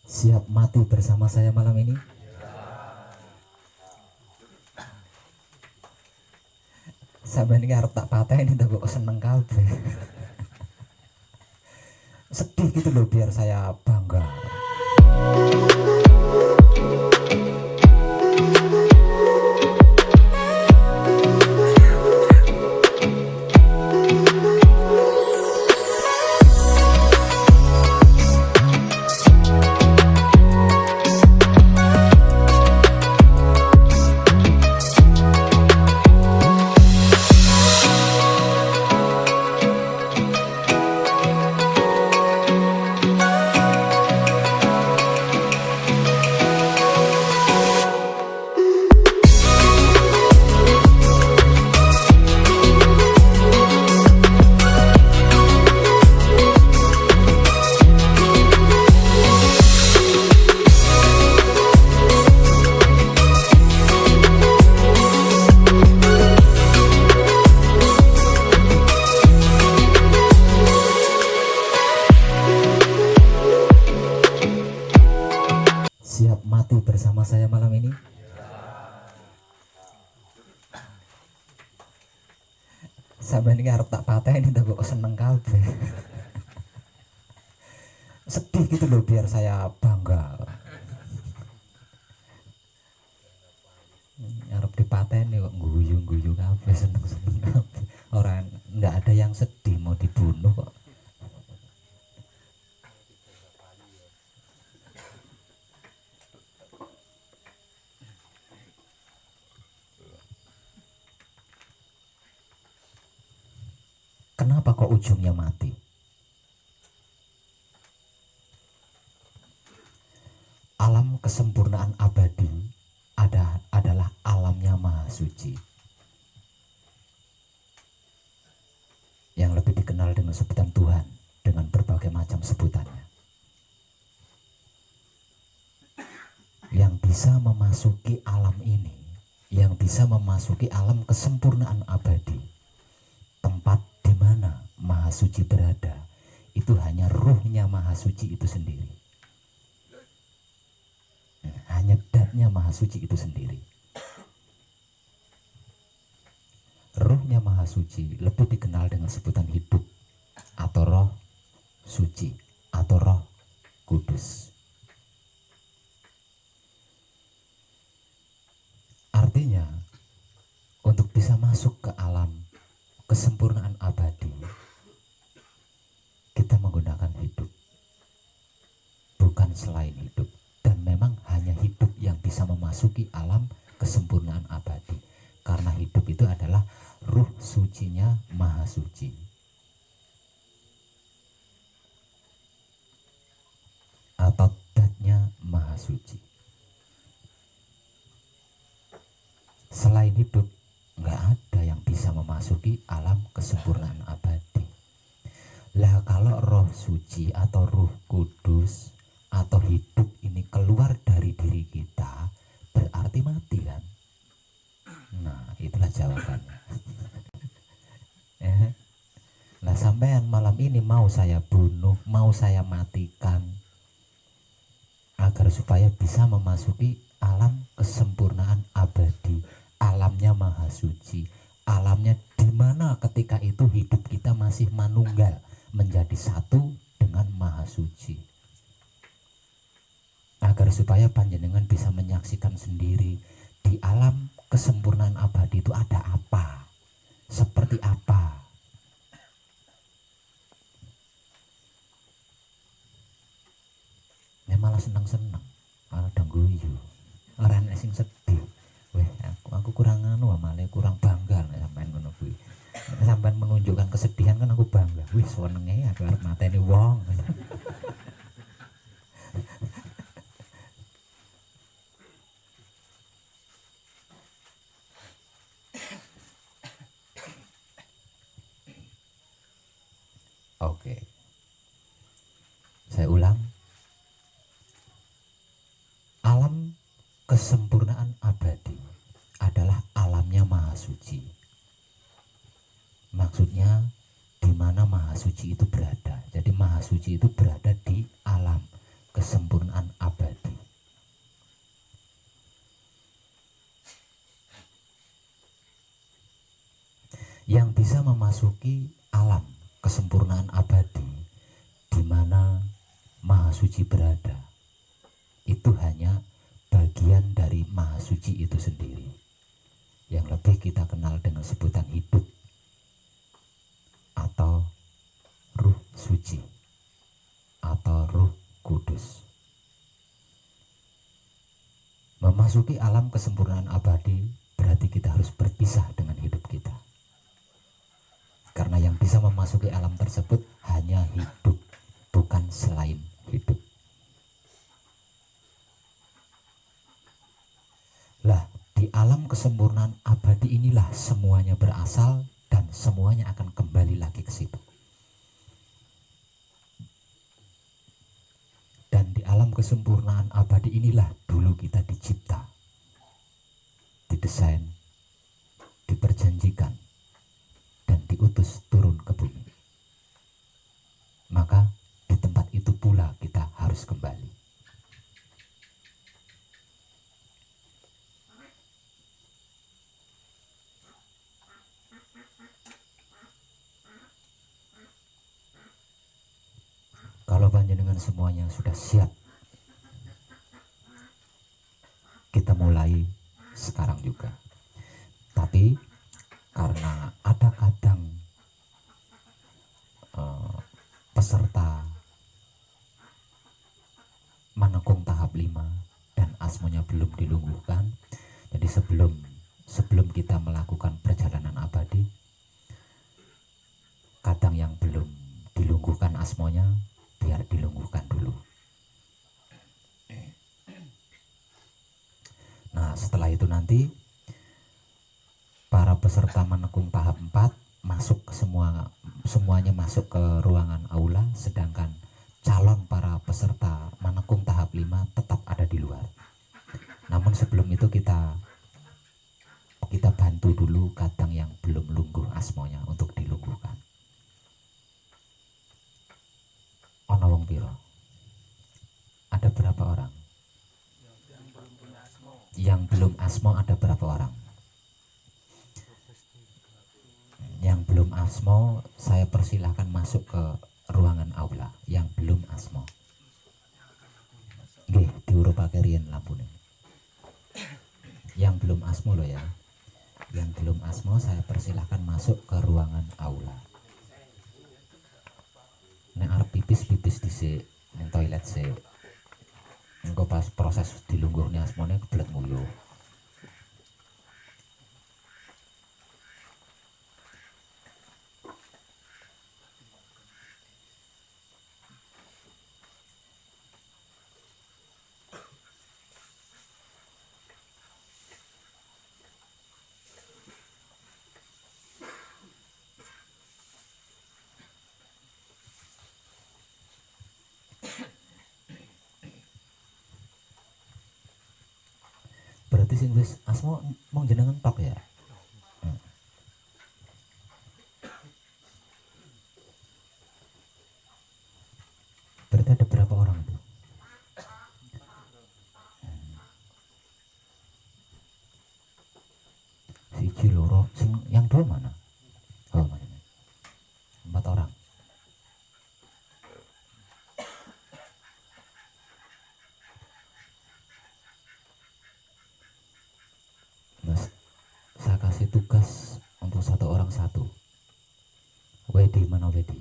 Siap mati bersama saya malam ini? Sampai ini harap tak patah ini tak kok seneng kabeh. Sedih gitu loh biar saya bangga. Siap mati bersama saya malam ini? Sampai ini harap tak patah ini tak kok seneng kabeh. Sedih gitu loh biar saya bangga. Harap dipateni kok guyu-guyu kabeh, seneng-seneng kabeh. Orang nggak ada yang sedih mau dibunuh kok. Kenapa kok ujungnya mati? Alam kesempurnaan abadi adalah alamnya Maha Suci, yang lebih dikenal dengan sebutan Tuhan, dengan berbagai macam sebutannya. Yang bisa memasuki alam ini, yang bisa memasuki alam kesempurnaan abadi, tempat di mana Maha Suci berada, itu hanya ruhnya Maha Suci itu sendiri. Hanya datnya Maha Suci itu sendiri. Ruhnya Maha Suci lebih dikenal dengan sebutan hidup, atau roh suci, atau roh kudus. Artinya, untuk bisa masuk ke alam kesempurnaan abadi, kita menggunakan hidup, bukan selain hidup. Dan memang hanya hidup yang bisa memasuki alam kesempurnaan abadi, karena hidup itu adalah ruh sucinya Maha Suci. Atau datnya Maha Suci. Selain hidup, nggak ada yang bisa memasuki alam kesempurnaan abadi. Lah kalau roh suci atau ruh kudus atau hidup ini keluar dari diri kita, berarti mati kan? Nah, itulah jawabannya. Nah, sampean malam ini mau saya bunuh, mau saya matikan, agar supaya bisa memasuki alam kesempurnaan abadi, alamnya Maha Suci, alamnya dimana ketika itu hidup kita masih manunggal, menjadi satu dengan Maha Suci. Agar supaya panjenengan bisa menyaksikan sendiri di alam kesempurnaan abadi itu ada apa, seperti apa. Ini malah senang-senang, malah dangguyu, orang sing sedih. Weh, aku kurang malah kurang bangga sampean ngono kuwi. Sampean menunjukkan kesedihan kan aku bangga. Wih, senenge aku arep mateni wong. Oke. Saya ulang. Alam kesempurnaan abadi adalah alamnya Maha Suci. Maksudnya di mana Maha Suci itu berada. Jadi Maha Suci itu berada di alam kesempurnaan abadi. Yang bisa memasuki alam kesempurnaan abadi di mana Maha Suci berada, itu hanya bagian dari Maha Suci itu sendiri, yang lebih kita kenal dengan sebutan hidup atau Ruh Suci atau Ruh Kudus. Memasuki alam kesempurnaan abadi berarti kita harus berpisah dengan hidup kita, karena yang bisa memasuki alam tersebut hanya hidup, bukan selain hidup. Lah, di alam kesempurnaan abadi inilah semuanya berasal dan semuanya akan kembali lagi ke situ. Dan di alam kesempurnaan abadi inilah dulu kita dicipta, didesain, diperjanjikan, dan diutus turun ke bumi. Maka di tempat itu pula kita harus kembali. Kalau panjenengan semuanya sudah siap, kita mulai sekarang juga. Tapi karena ada kadang peserta menekung tahap 5 dan asmonya belum dilungguhkan, jadi sebelum kita melakukan perjalanan abadi, kadang yang belum dilungguhkan asmonya biar dilungguhkan dulu. Nah, setelah itu nanti para peserta menekung tahap 4 masuk ke semuanya masuk ke ruangan aula, sedangkan calon para peserta menekung tahap 5 tetap ada di luar. Namun sebelum itu kita bantu dulu kadang yang belum lungguh asmonya untuk dilungguhkan. Ono wong piro? Ada berapa orang? Yang belum asmo ada berapa orang? Yang belum asmo saya persilahkan masuk ke ruangan aula. Yang belum asmo, nggih diurup pakai riyen lampune. Yang belum asmo loh ya. Yang belum asmo saya persilahkan masuk ke ruangan aula. Nek arep pipis dhisik ning toilet sik. Engko pas proses dilungguhne asmone kebelet nguyuh. Berarti sing wis asmo mung jenengan tok ya. Berarti ada berapa orang tuh? Siji loro, sing yang dua mana? Oh, mana? 4 orang. Mas, saya kasih tugas untuk 1 orang 1. Wedi mana Wedi?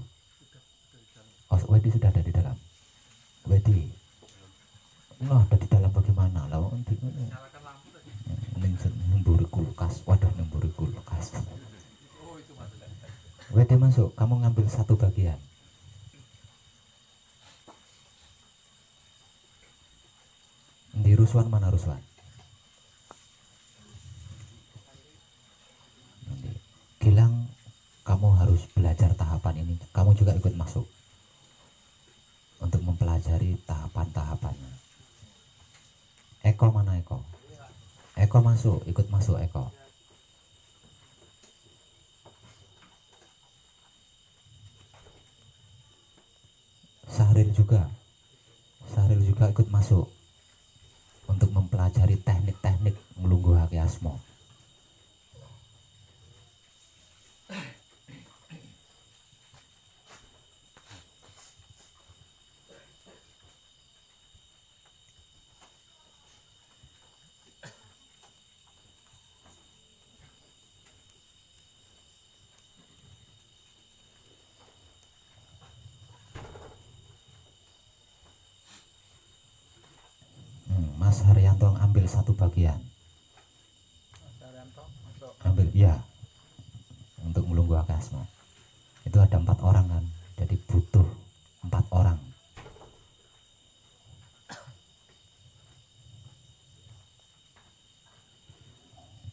Oh, Wedi sudah ada di dalam. Wedi. Nah, ada di dalam bagaimana? Lah nemburi kulkas. Waduh, nemburi kulkas. Wedi masuk, kamu ngambil 1 bagian. Di Ruswan mana Ruswan? Gilang, kamu harus belajar tahapan ini. Kamu juga ikut masuk untuk mempelajari tahapan-tahapannya. Eko mana Eko? Eko masuk, ikut masuk Eko. Sahril juga. Sahril juga ikut masuk untuk mempelajari teknik-teknik nglungguhake asma. Mas Haryanto ambil satu bagian. Mas Haryanto masuk. Ambil ya, untuk melungguhkan asma. Itu ada 4 orang kan, jadi butuh 4 orang.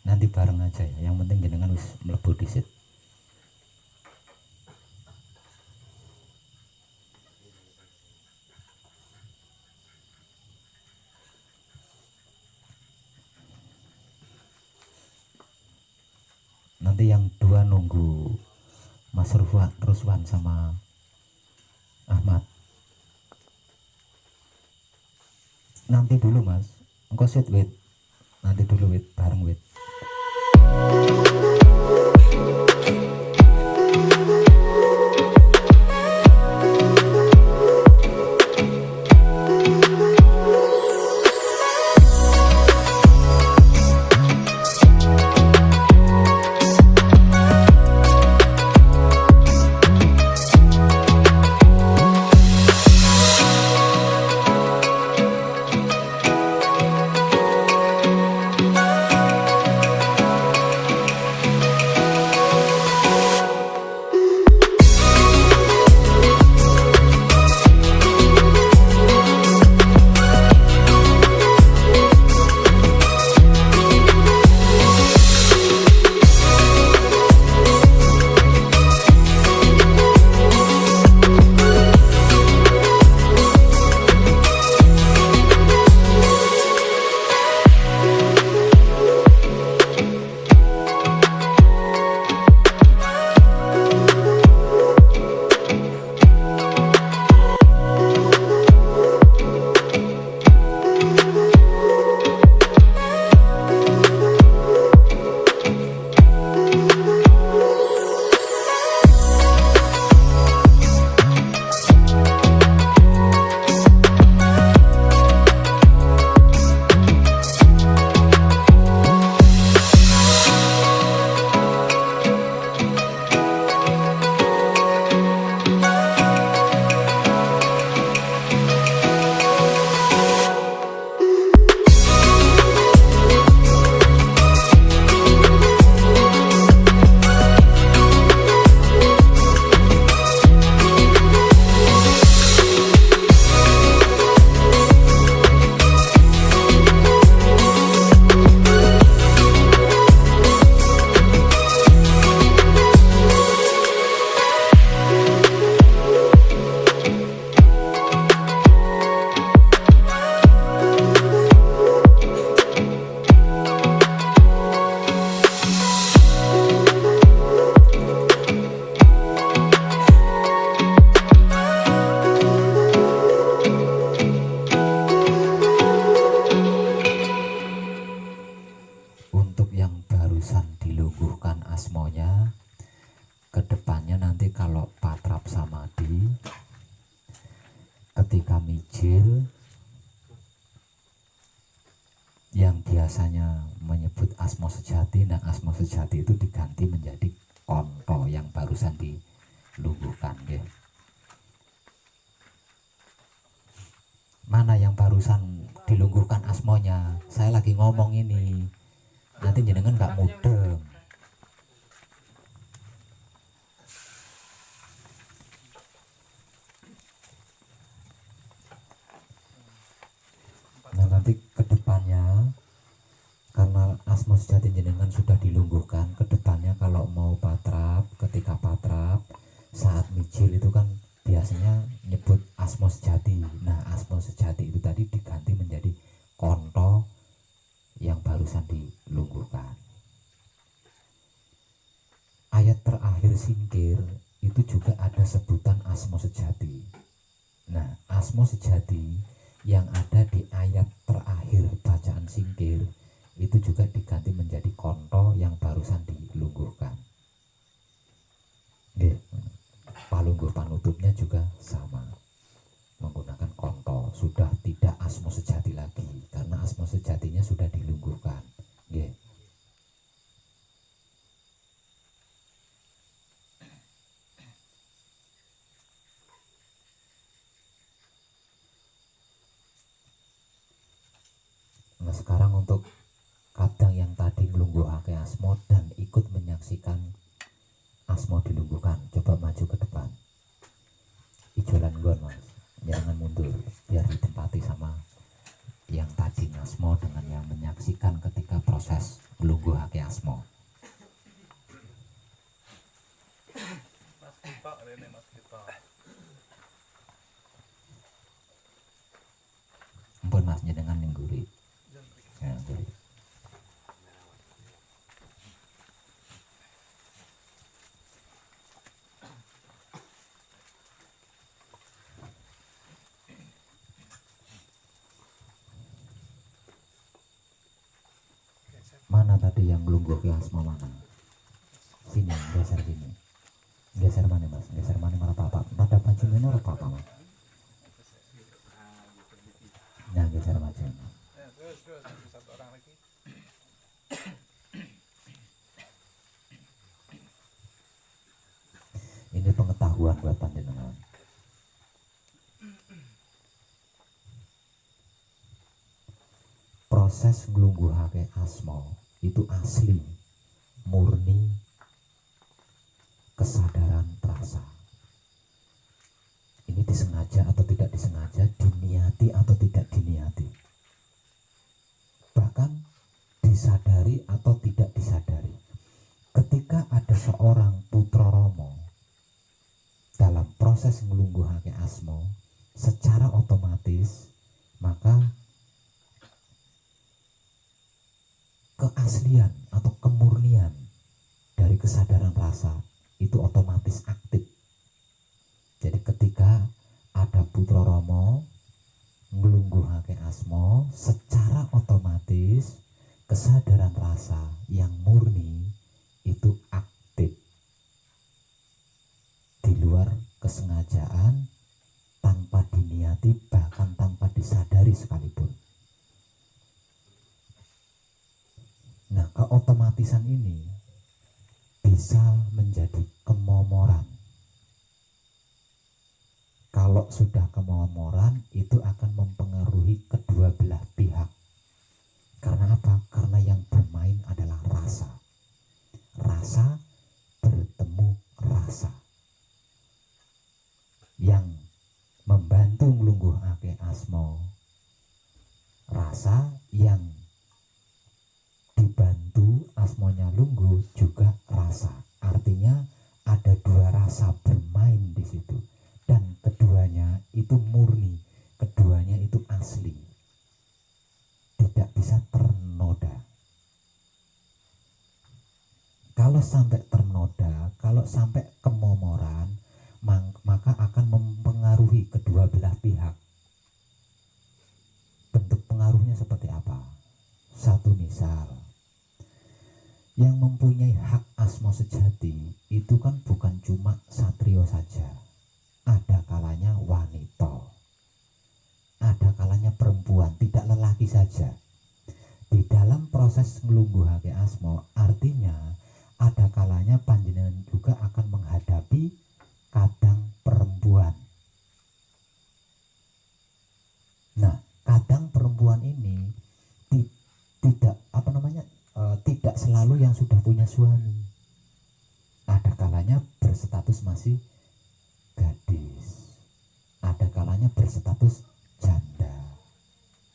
Nanti bareng aja ya, yang penting jenengan wis mlebu disit. Nanti yang 2 nunggu Mas Ruswan sama Ahmad. Nanti dulu Mas, engkau sit wait. Nanti dulu wait, bareng wait. asmonya. Kedepannya nanti kalau patrap samadi, ketika mijil yang biasanya menyebut asmo sejati, nah asmo sejati itu diganti menjadi konto yang barusan dilungguhkan ya. Mana yang barusan dilungguhkan asmonya? Saya lagi ngomong ini, nanti jenengan nggak mudeng. Nah nanti kedepannya, karena asmo sejati jenengan sudah dilungguhkan, kedepannya kalau mau patrap, ketika patrap saat mijil itu kan biasanya nyebut asmo sejati. Nah asmo sejati itu tadi diganti menjadi konto yang barusan dilungguhkan. Ayat terakhir singkir itu juga ada sebutan asmo sejati. Nah asmo sejati yang ada di ayat terakhir bacaan singkir itu juga diganti menjadi konto yang barusan dilungguhkan. Nggih. Palungguh panutupnya juga sama, menggunakan konto, sudah tidak asmo sejati lagi karena asmo sejatinya sudah dilungguhkan. Nggih. Nah sekarang untuk kadang yang tadi nglungguhake asmo dan ikut menyaksikan asmo dilungguhkan, coba maju ke depan. Ijolan gon mas, jangan mundur biar ditempati sama yang tadi asmo dengan yang menyaksikan ketika proses nglungguhake asmo. Mas kita rene mas kita. Ampun mas jenengan ning guri. Jangan pergi. Ya, guri. Mana tadi yang nglungguh ke asma mana? Sini, geser sini. Geser mana mas? Geser mana marah papa? Pada baju ini marah papa mas? Nah, geser maju. Terus satu orang lagi. Ini pengetahuan buat panjenengan. Proses nglungguhake asma itu asli, murni kesadaran rasa. Ini disengaja atau tidak disengaja, diniati atau tidak diniati, bahkan disadari atau tidak disadari. Ketika ada seorang putra romo dalam proses nglungguhake asma, secara otomatis maka keaslian atau kemurnian dari kesadaran rasa itu otomatis aktif. Jadi ketika ada putra romo nglungguhake asma, secara otomatis kesadaran rasa yang murni itu aktif di luar kesengajaan, tanpa diniati, bahkan tanpa disadari sekalipun. Nah, keotomatisan ini bisa menjadi kemomoran. Kalau sudah kemomoran, itu akan mempengaruhi kedua belah pihak. Karena apa? Karena yang bermain adalah rasa. Rasa bertemu rasa. Yang membantu nglungguhake asma rasa, yang dibantu asmonya lungguh juga rasa. Artinya ada dua rasa bermain di situ, dan keduanya itu murni, keduanya itu asli, tidak bisa ternoda. Kalau sampai ternoda, kalau sampai kemomoran, maka akan mempengaruhi kedua belah pihak. Bentuk pengaruhnya seperti apa? Satu misal, yang mempunyai hak asma sejati itu kan bukan cuma satrio saja, ada kalanya wanita, ada kalanya perempuan, tidak lelaki saja. Di dalam proses nglungguhake asma, artinya ada kalanya panjenengan juga akan menghadapi kadang perempuan. Nah, kadang perempuan ini tidak selalu yang sudah punya suami. Ada kalanya berstatus masih gadis, ada kalanya berstatus janda,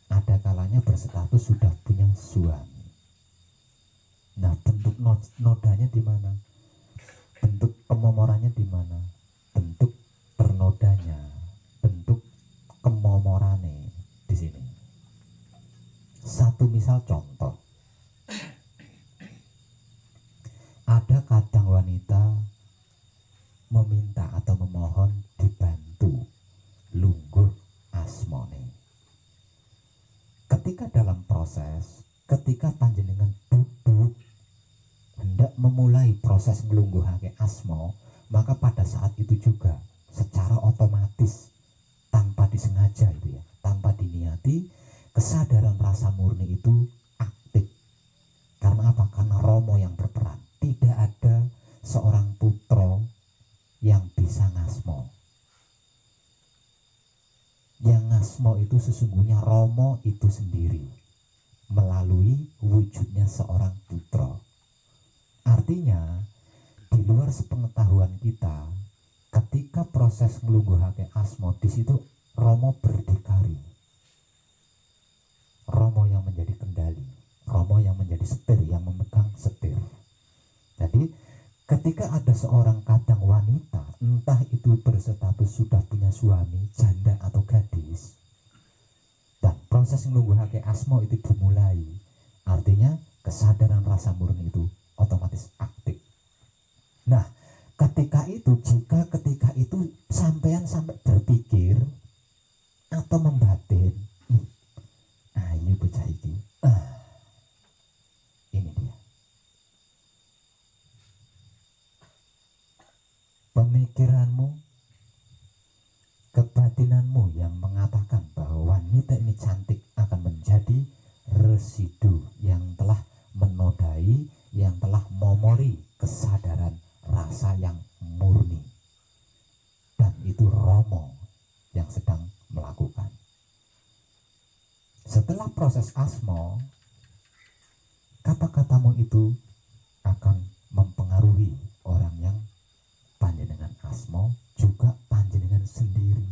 ada kalanya berstatus sudah punya suami. Nah, bentuk nodanya di mana? Bentuk pemomorannya di mana? Bentuk ternodanya, bentuk kemomorane di sini. Satu misal contoh, ada kadang wanita meminta atau memohon dibantu lungguh asmone. ketika dalam proses, ketika panjenengan duduk hendak memulai proses nglungguhake asma, maka pada saat itu juga secara otomatis tanpa disengaja itu ya, tanpa diniati, kesadaran rasa murni itu aktif. Karena apa? Karena Romo yang berperan. Tidak ada seorang putra yang bisa ngasmo. Yang ngasmo itu sesungguhnya Romo itu sendiri melalui wujudnya seorang putra. Artinya di luar sepengetahuan kita, ketika proses nglungguhake asma, di situ Romo berdikari. Romo yang menjadi kendali, Romo yang menjadi setir, yang memegang setir. Jadi ketika ada seorang kadang wanita, entah itu berstatus sudah punya suami, janda atau gadis, dan proses nglungguhake asma itu dimulai, artinya kesadaran rasa murni itu otomatis aktif. Nah, ketika itu, jika ketika itu sampai berpikir atau membatin, ini bocah iki, ini dia. Pemikiranmu, kebatinanmu yang mengatakan bahwa wanita ini cantik akan menjadi residu yang telah menodai, yang telah momori kesadaran rasa yang murni. Dan itu Romo yang sedang melakukan. Setelah proses asma, kata-katamu itu akan mempengaruhi orang yang panjenengan asma, juga panjenengan sendiri.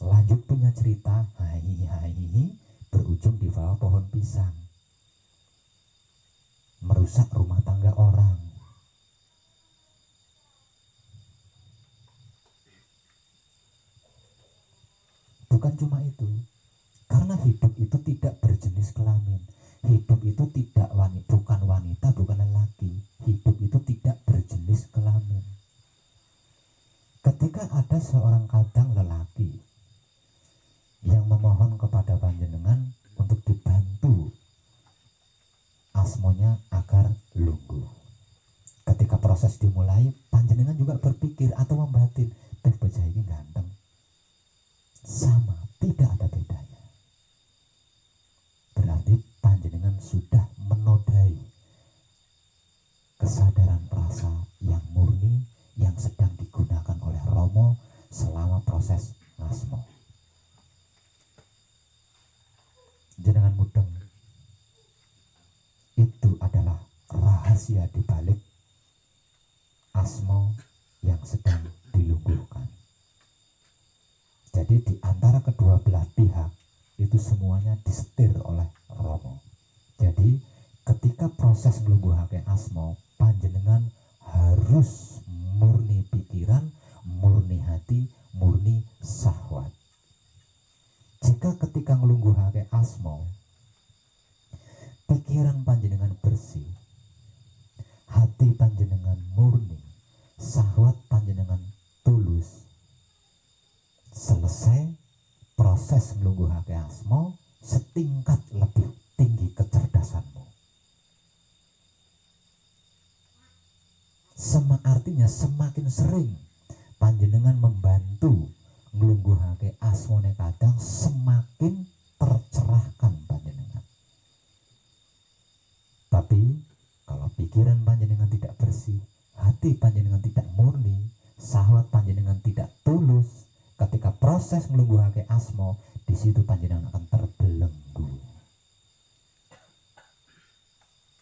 Lanjut punya cerita, berujung di bawah pohon pisang, merusak rumah tangga orang. Bukan cuma itu, karena hidup itu tidak berjenis kelamin. Hidup itu tidak bukan wanita, bukan lelaki. Hidup itu tidak berjenis kelamin. Ketika ada seorang kadang lelaki yang memohon kepada panjenengan untuk dibantu asmonya agar lungguh, ketika proses dimulai, panjenengan juga berpikir atau membatin, bocah ini ganteng, sama, tidak ada bedanya. Berarti panjenengan sudah menodai kesadaran rasa yang murni yang sedang digunakan oleh Romo selama proses ngasmo. Jenengan mudeng, itu adalah rahasia di balik asmo yang sedang dilungguhkan. Jadi di antara kedua belah pihak itu semuanya disetir oleh Romo. Jadi ketika proses nglungguhake asma, panjenengan harus murni pikiran, murni hati, murni syahwat. Jika ketika nglungguhake asma, pikiran panjenengan bersih, hati panjenengan murni, syahwat panjenengan tulus, selesai proses nglungguhake asma, setingkat lebih tinggi kecerdasanmu. Artinya semakin sering panjenengan membantu nglungguhake asmane kadang, semakin tercerahkan panjenengan. Tapi kalau pikiran panjenengan tidak bersih, hati panjenengan tidak murni, syahwat panjenengan tidak tulus, ketika proses nglungguhake asma, di situ panjenengan akan terbelenggu,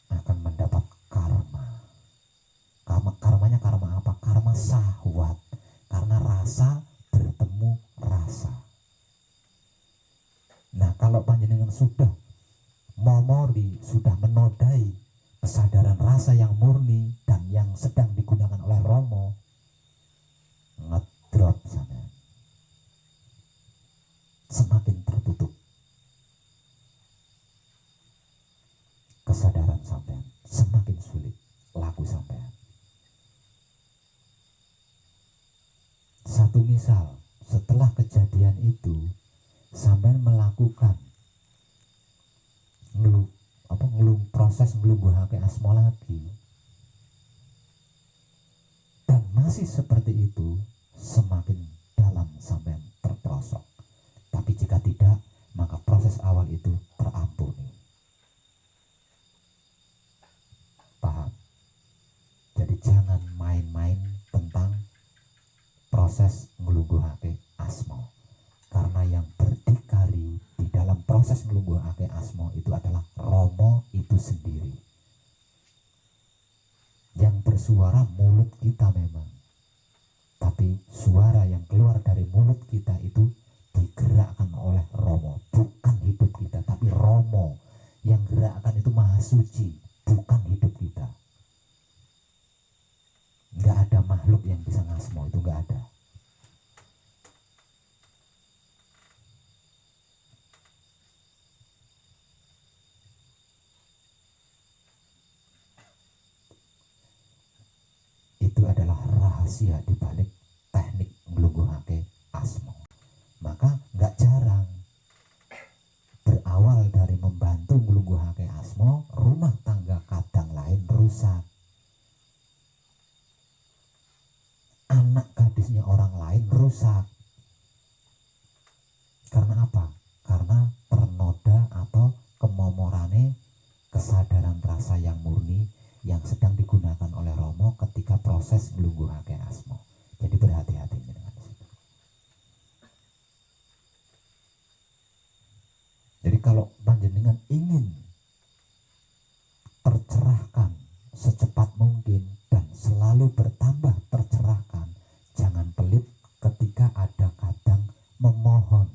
akan mendapat karma. Karmanya karma apa? Karma syahwat, karena rasa bertemu rasa. Nah, kalau panjenengan sudah momori, sudah menodai kesadaran rasa yang murni dan yang sedang digunakan oleh Romo, ngedrop sana, semakin tertutup kesadaran sampean, semakin sulit laku sampean. Satu misal, setelah kejadian itu, sampean melakukan proses nglungguhake asma lagi dan masih seperti itu, semakin dalam sampean terperosok. Tapi jika tidak, maka proses awal itu terampuni. Paham? Jadi jangan main-main tentang proses nglungguhake asma. Karena yang berdikari di dalam proses nglungguhake asma itu adalah Rama itu sendiri. Yang bersuara mulut kita memang, tapi suara yang keluar dari mulut kita itu digerakkan oleh Rama, bukan hidup kita, tapi Rama yang gerakkan itu Maha Suci, bukan hidup kita. Nggak ada makhluk yang bisa ngasmo, itu nggak ada. Itu adalah rahasia di balik teknik nglungguhake asma. Maka nggak jarang berawal dari membantu nglungguhake asma, rumah tangga kadang lain rusak. Anak gadisnya orang lain rusak. Karena apa? Karena ternoda atau kemomorane kesadaran rasa yang murni yang sedang digunakan oleh Romo ketika proses nglungguhake asma. Jadi berhati-hati dengan itu. Jadi kalau panjenengan ingin tercerahkan secepat mungkin dan selalu bertambah tercerahkan, jangan pelit ketika ada kadang memohon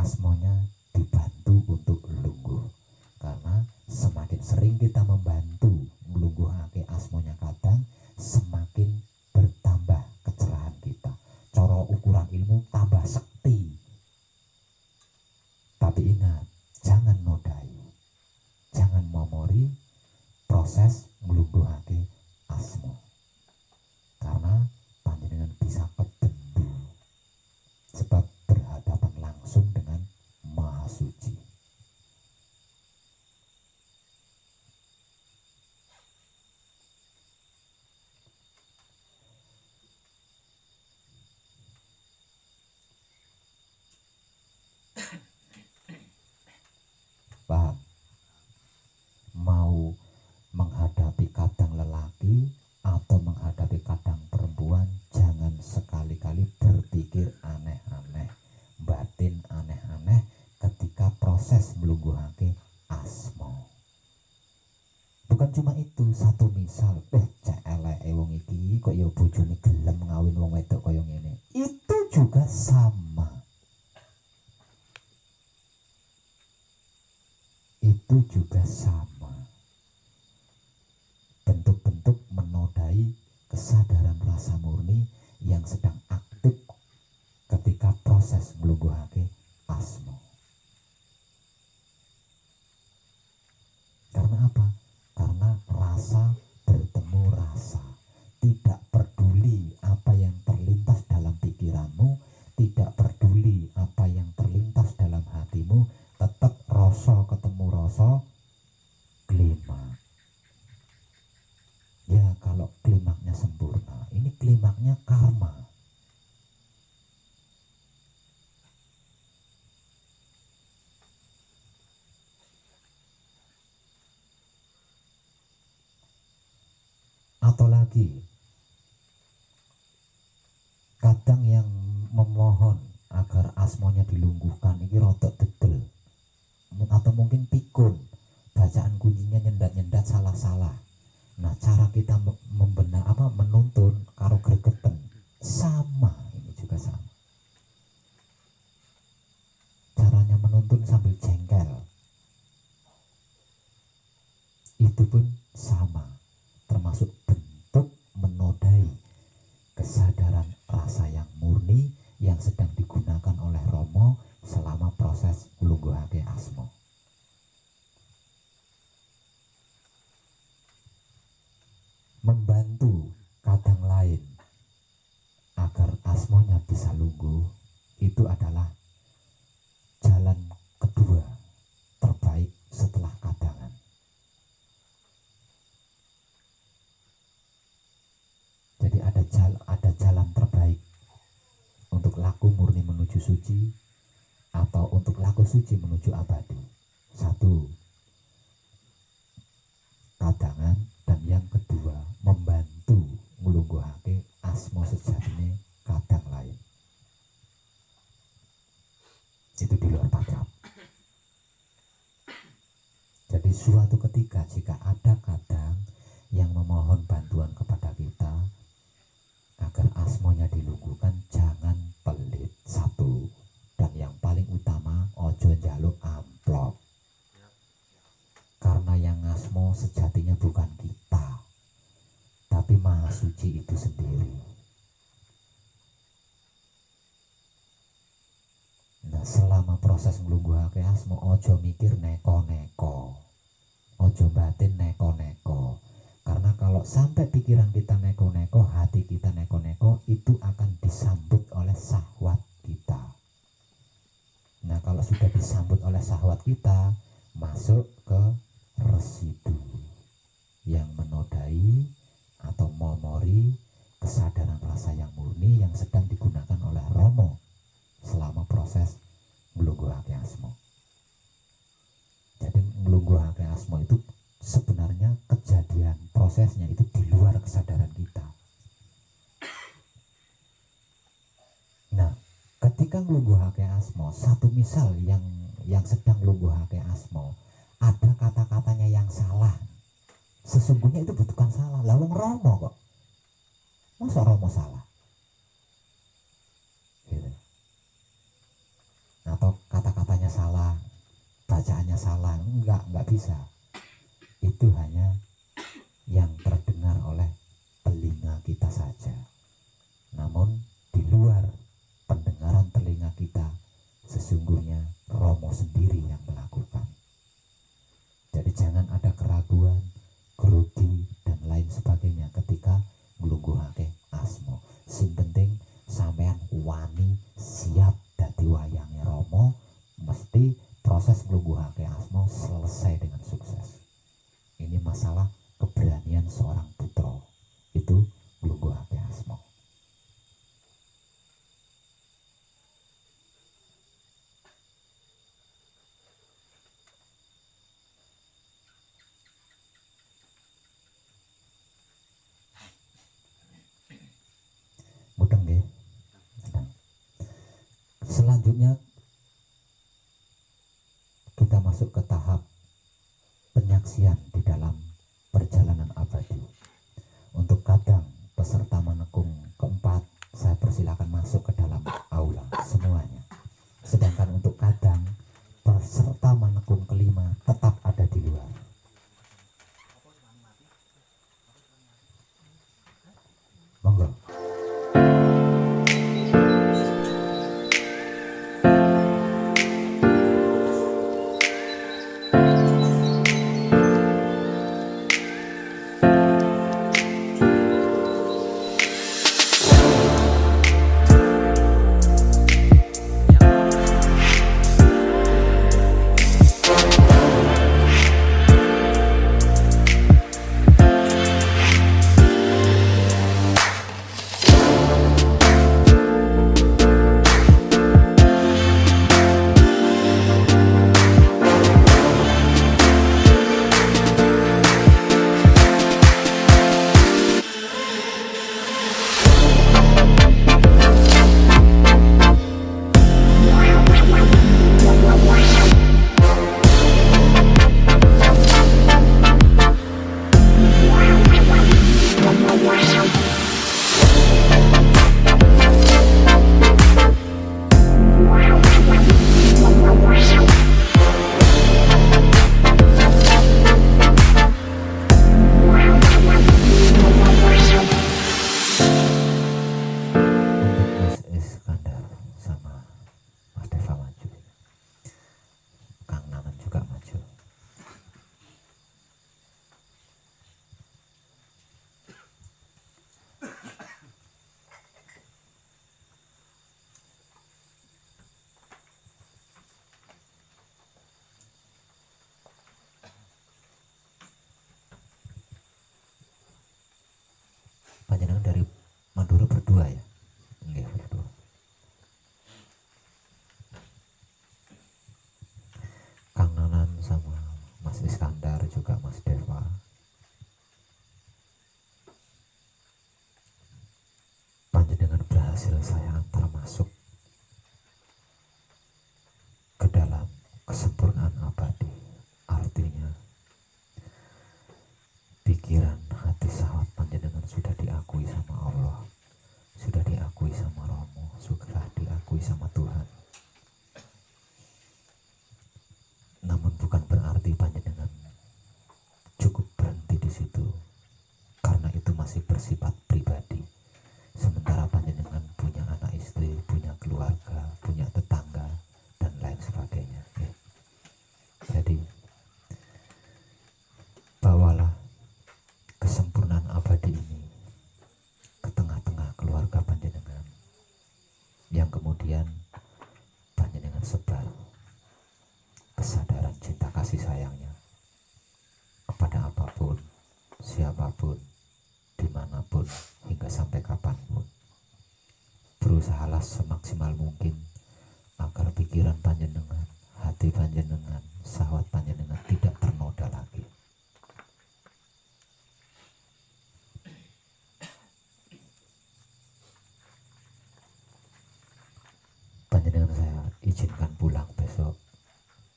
asmonya dibantu untuk lungguh. Karena semakin sering kita membantu nglungguhake asmonya kadang, semakin bertambah kecerahan kita. Coro ukuran ilmu tambah sekti. Tapi ingat, jangan nodai, jangan momori proses nglungguhake asmo. Karena panjenengan bisa kebendu, sebab berhadapan langsung dengan Maha Suci. Paham? Mau menghadapi kadang lelaki atau menghadapi kadang perempuan, jangan sekali-kali berpikir aneh-aneh, batin aneh-aneh ketika proses nglungguhake asma. Bukan cuma itu, satu misal, cek eleke wong iki kok ya bojone gelem ngawin wong wedok kaya ngene. Itu juga sama. Itu juga sama. Bentuk-bentuk menodai kesadaran rasa murni yang sedang aktif ketika proses nglungguhake asma. Karena apa? Karena rasa bertemu rasa. Tidak peduli apa yang terlintas dalam pikiranmu, tidak peduli apa yang terlintas dalam hatimu, tetap rasa ketemu rasa, klimak. Ya kalau klimaknya sempurna, ini klimaknya karma. Atau lagi, kadang yang memohon agar asmonya dilungguhkan ini rotok degel, atau mungkin pikun, bacaan kuncinya nyendat-nyendat salah-salah. Nah, cara kita menuntun karo gregeten sama, ini juga sama. Caranya menuntun sambil jengkel itu pun sama, termasuk bentuk menodai kesadaran rasa yang murni yang sedang digunakan oleh Romo selama proses nglungguhake asma. Membantu kadang lain agar asmonya bisa lungguh, itu adalah jalan kedua terbaik setelah kadangan. Jadi ada jalan terbaik untuk laku murni menuju suci atau untuk laku suci menuju abadi. Satu, kadangan, dan yang kedua membantu nglungguhake asma sejatine kadang lain. Itu di luar patrap. Jadi suatu ketika jika ada kadang yang memohon bantuan kepada kita agar asmonya dilungguhkan, jangan pelit. Satu, dan yang paling utama ojo njaluk amplop, karena yang ngasmo sejatinya bukan kita tapi Maha Suci itu sendiri. Nah, selama proses nglungguhake asmo ojo mikir neko-neko, ojo batin neko-neko. Karena kalau sampai pikiran kita neko-neko, hati kita neko-neko, itu akan disambut oleh syahwat kita. Nah, kalau sudah disambut oleh syahwat kita, masuk ke residu yang menodai atau memori kesadaran rasa yang murni yang sedang digunakan oleh Romo selama proses nglungguhake asmo. Jadi nglungguhake asmo itu sebenarnya kejadian prosesnya itu di luar kesadaran kita. Nah, ketika nglungguhake asmo, satu misal yang sedang nglungguhake asmo ada kata-katanya yang salah, sesungguhnya itu bukan salah. Lah wong Romo kok, masa Romo salah gitu. Atau kata-katanya salah, bacaannya salah, enggak bisa. Itu hanya yang terdengar oleh telinga kita saja. Namun di luar pendengaran telinga kita, sesungguhnya Romo sendiri yang melakukan. Jadi jangan ada keraguan, grogi, dan lain sebagainya ketika nglungguhake asmo. Sing penting sampean wani siap dadi wayange Romo, mesti proses nglungguhake asmo selesai dengan sukses. Ini masalah keberanian seorang putra, itu nglungguhake asmo. Mudeng nggih. Selanjutnya kita masuk ke tahap penyaksian di dalam perjalanan abadi. Untuk kadang peserta menekung keempat, saya persilakan masuk ke dalam aula semuanya. Sedangkan untuk kadang peserta menekung kelima tetap ada di luar. Monggo. Panjenengan dari Madura berdua ya? Nggih, berdua. Kang Nanan sama Mas Iskandar juga Mas Deva. Panjenengan berhasil saya antar masuk ke dalam kesempurnaan abadi. Artinya pikiran, hati, syahwat panjenengan sudah diakui sama Allah, sudah diakui sama Romo, sudah diakui sama Tuhan. Namun bukan berarti panjenengan cukup berhenti di situ, karena itu masih bersifat pribadi. Sementara panjenengan punya anak istri, punya keluarga, punya tetangga, dan lain sebagainya. Ya. Jadi bawalah kesempurnaan abadi ini ke tengah-tengah keluarga panjenengan, yang kemudian panjenengan sebar kesadaran cinta kasih sayangnya kepada apapun, siapapun, dimanapun, hingga sampai kapanpun. Berusahalah semaksimal mungkin agar pikiran panjenengan, hati panjenengan, syahwat panjenengan tidak ternoda lagi. Panjenengan saya izinkan pulang besok,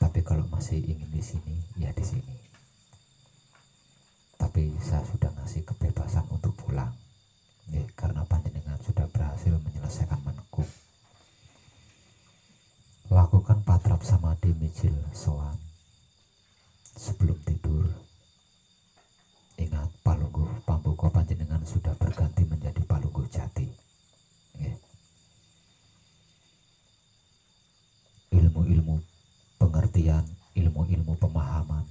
tapi kalau masih ingin di sini, ya di sini. Tapi saya sudah ngasih kebebasan untuk pulang, ya, karena panjenengan sudah berhasil menyelesaikan menekung. Lakukan patrap samadhi mijil sowan sebelum tidur. Ingat, palungguh pambuka panjenengan sudah berganti menjadi palungguh jati. Ya. Ilmu-ilmu pengertian, ilmu-ilmu pemahaman,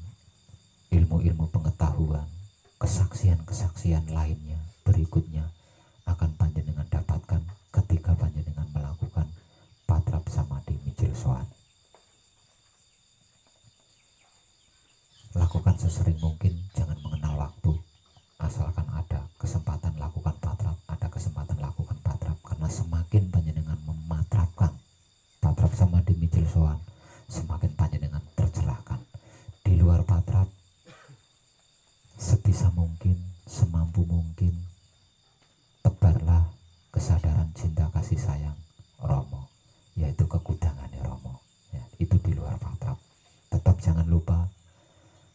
ilmu-ilmu pengetahuan, kesaksian-kesaksian lainnya berikutnya akan panjenengan dapatkan ketika panjenengan melakukan patrap samadhi mijil sowan. Lakukan sesering mungkin, jangan mengenal waktu. Asalkan ada kesempatan lakukan patrap, ada kesempatan lakukan patrap, karena semakin panjenengan mematrapkan patrap samadhi mijil sowan, semakin panjenengan tercerahkan. Di luar patrap, sebisa mungkin, semampu mungkin, tebarlah kesadaran cinta kasih sayang Romo, yaitu kekudangannya Romo. Ya, itu di luar patrap. Tetap jangan lupa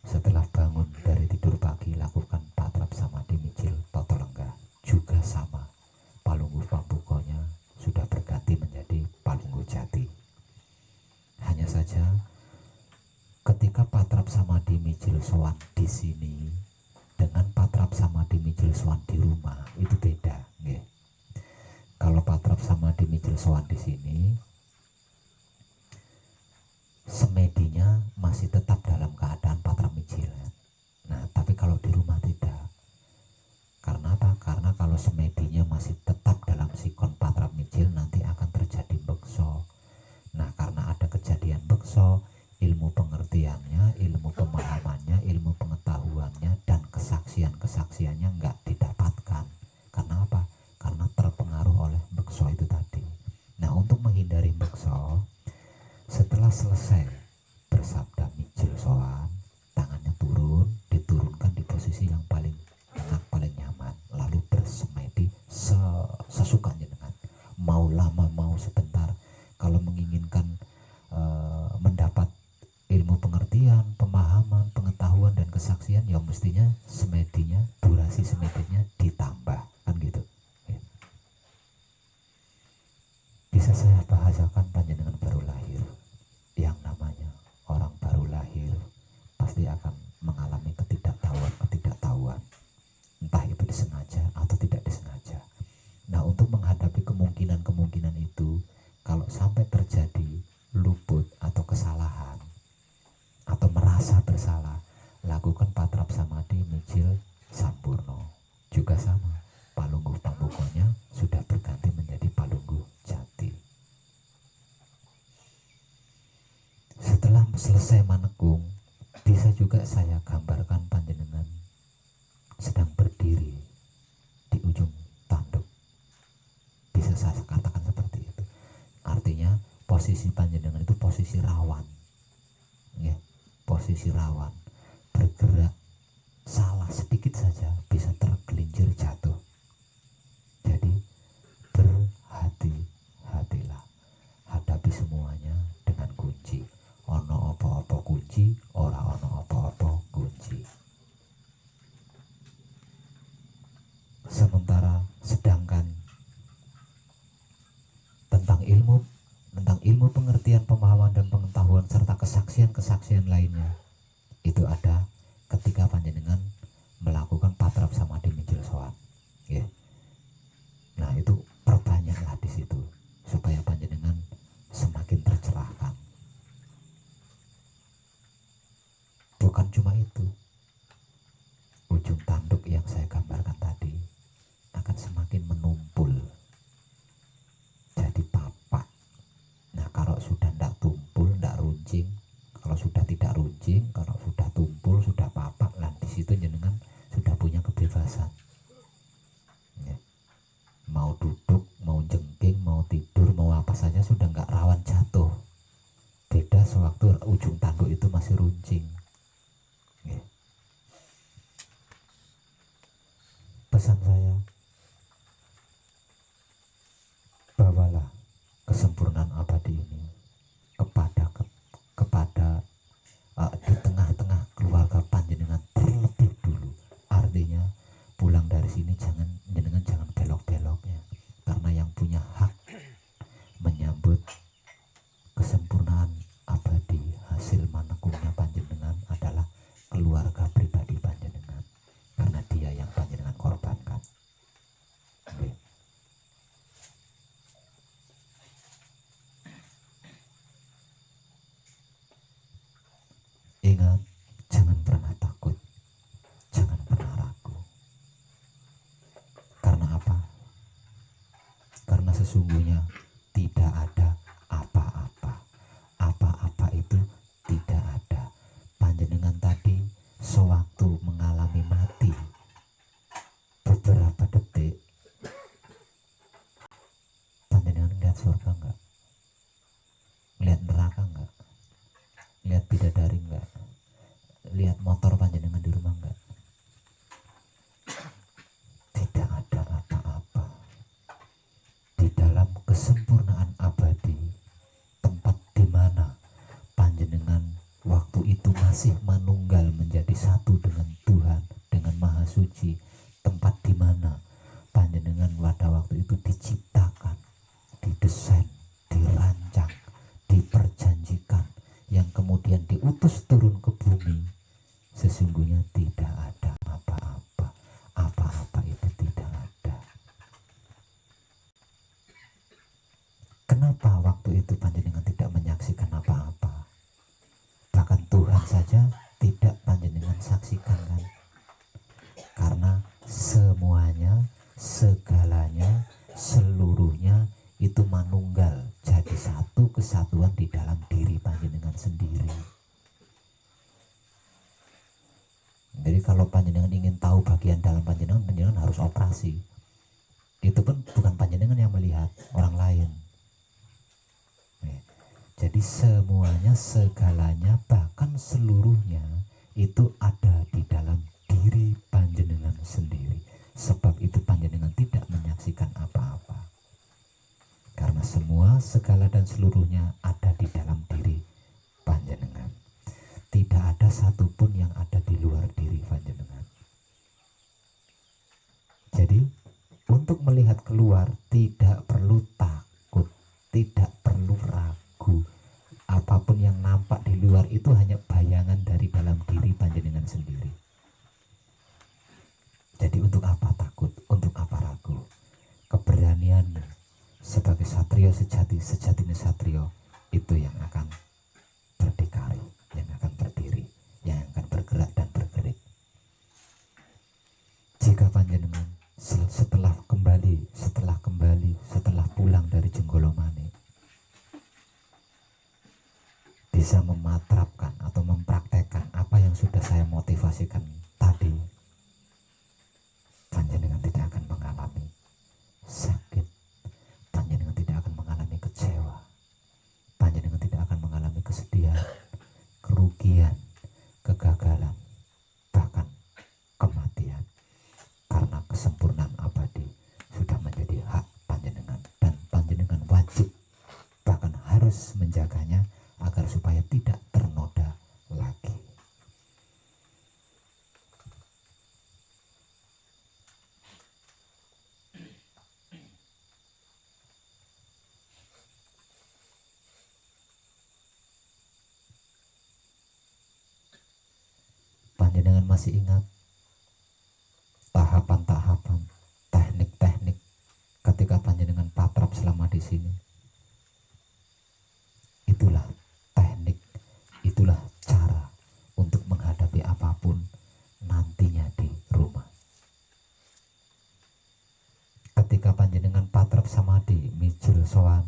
setelah bangun dari tidur pagi lakukan patrap samadhi mijil toto lenggah. Juga sama, palungguh pambukonya sudah berganti menjadi palungguh jati. Hanya saja ketika patrap samadhi mijil sowan di sini dengan patrap samadhi mijil sowan di rumah itu beda, nggih. Kalau patrap samadhi mijil sowan di sini, semedinya masih tetap dalam keadaan patrap mijil. Nah, tapi kalau di rumah tidak. Karena apa? Karena kalau semedinya masih tetap dalam sikon patrap mijil, nanti akan terjadi bekso. Nah, karena ada kejadian bekso, ilmu pengertiannya, ilmu pemahamannya, ilmu pengetahuannya, dan kesaksian-kesaksiannya nggak didapatkan. Karena apa? Karena terpengaruh oleh bekso itu tadi. Nah, untuk menghindari bekso, setelah selesai bersabda mijil sowan, tangannya turun, diturunkan di posisi yang paling enak, paling nyaman, lalu bersemedi sesukanya dengan mau lama mau sebentar. Kalau menginginkan mendapat ilmu pengertian, pemahaman, pengetahuan, dan kesaksian, ya mestinya semedinya, durasi semedinya ditambah, kan gitu ya. Bisa saya bahasakan panjenengan baru lahir. Yang namanya orang baru lahir pasti akan mengalami ketidaktahuan, entah itu disengaja atau tidak disengaja. Nah, untuk menghadapi kemungkinan-kemungkinan itu, kalau sampai terjadi luput atau kesalahan atau merasa bersalah, lakukan patrap samadhi mijil sampurno. Juga sama, palungguh pambukonya sudah berganti menjadi palungguh jati. Setelah selesai manekung, bisa juga saya gambarkan panjenengan sedang berdiri di ujung bisa saya katakan seperti itu. Artinya posisi panjenengan itu posisi rawan, ya, posisi rawan, bergerak salah sedikit saja bisa tergelincir jatuh. Jadi berhati-hatilah, hadapi semuanya dengan kunci. Ono opo-opo kunci, ora ono opo-opo kunci. Sedangkan tentang ilmu pengertian, pemahaman dan pengetahuan serta kesaksian lainnya itu ada ketika panjenengan melakukan patrap samadhi minjil sowan, ya. Nah, itu perbanyaklah di situ supaya panjenengan semakin tercerahkan. Bukan cuma itu, ujung tanduk yang saya gambarkan tadi akan semakin menumpul jadi papak. Nah, kalau sudah tidak tumpul, tidak runcing, kalau sudah tidak runcing, kalau sudah tumpul, sudah papak, lah di situ jenengan sudah punya kebebasan, ya. Mau duduk, mau jengking, mau tidur, mau apa saja sudah nggak rawan jatuh. Beda sewaktu ujung tanduk itu masih runcing, ya. Pesan saya, bawalah kesempurnaan abadi ini kepada di tengah-tengah keluarga panjenengan terlebih dulu. Artinya pulang dari sini jangan belok-belok, ya, karena yang punya hak menyambut kesempurnaan abadi hasil manekungnya panjenengan adalah keluarga pribadi panjenengan, karena dia yang panjenengan korbankan. Okay. Ingat, jangan pernah takut, jangan pernah ragu. Karena apa? Karena sesungguhnya tidak ada apa-apa. Apa-apa itu tidak ada. Panjenengan tadi sewaktu mengalami mati beberapa detik, panjenengan lihat surga enggak? Lihat neraka enggak? Lihat bidadari enggak? Lihat motor panjenengan di rumah enggak? Tidak ada apa-apa. Di dalam kesempurnaan abadi, tempat di mana panjenengan waktu itu masih manunggal menjadi satu dengan Tuhan, dengan Maha Suci, tempat di mana panjenengan pada waktu itu diciptakan, didesain, dirancang, diperjanjikan, yang kemudian diutus turun ke bumi, sesungguhnya tidak ada apa-apa. Apa-apa itu tidak ada. Kenapa waktu itu panjenengan tidak menyaksikan apa-apa? Bahkan Tuhan saja tidak panjenengan saksikan, kan? Karena semuanya, segalanya, seluruhnya itu manunggal, jadi satu kesatuan di dalam diri panjenengan sendiri. Jadi kalau panjenengan ingin tahu bagian dalam panjenengan, panjenengan harus operasi. Itu pun bukan panjenengan yang melihat, orang lain. Jadi semuanya, segalanya, bahkan seluruhnya itu ada di dalam diri panjenengan sendiri. Sebab itu panjenengan tidak menyaksikan apa-apa, karena semua, segala dan seluruhnya ada di dalam diri panjenengan. Tidak ada satupun yang ada di luar diri panjenengan. Jadi untuk melihat keluar tidak perlu takut, tidak perlu ragu. Apapun yang nampak di luar itu hanya bayangan dari dalam diri panjenengan sendiri. Jadi untuk apa takut, untuk apa ragu? Keberanian sebagai satrio sejatinya satrio itu yang akan berdikari, yang akan berdiri, yang akan bergerak dan bergerik. Jika panjenengan setelah pulang dari Jenggolomane bisa mematrapkan atau mempraktekkan apa yang sudah saya motivasikan tadi, panjenengan tidak akan mengalami sakit, menjaganya agar supaya tidak ternoda lagi. Panjenengan masih ingat tahapan-tahapan, teknik-teknik ketika panjenengan patrap selama di sini? Itulah teknik, itulah cara untuk menghadapi apapun nantinya di rumah. Ketika panjenengan patrap samadhi, mijil sowan,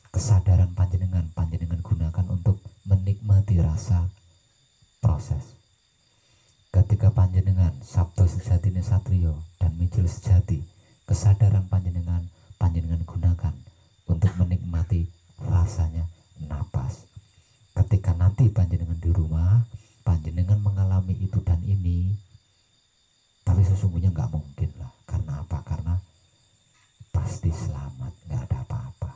kesadaran panjenengan gunakan untuk menikmati rasa proses. Ketika panjenengan sabdo sejatine satrio dan mijil sejati, kesadaran panjenengan gunakan untuk menikmati rasanya napas. Ketika nanti panjenengan di rumah, panjenengan mengalami itu dan ini, tapi sesungguhnya nggak mungkin lah. Karena apa? Karena pasti selamat, nggak ada apa-apa.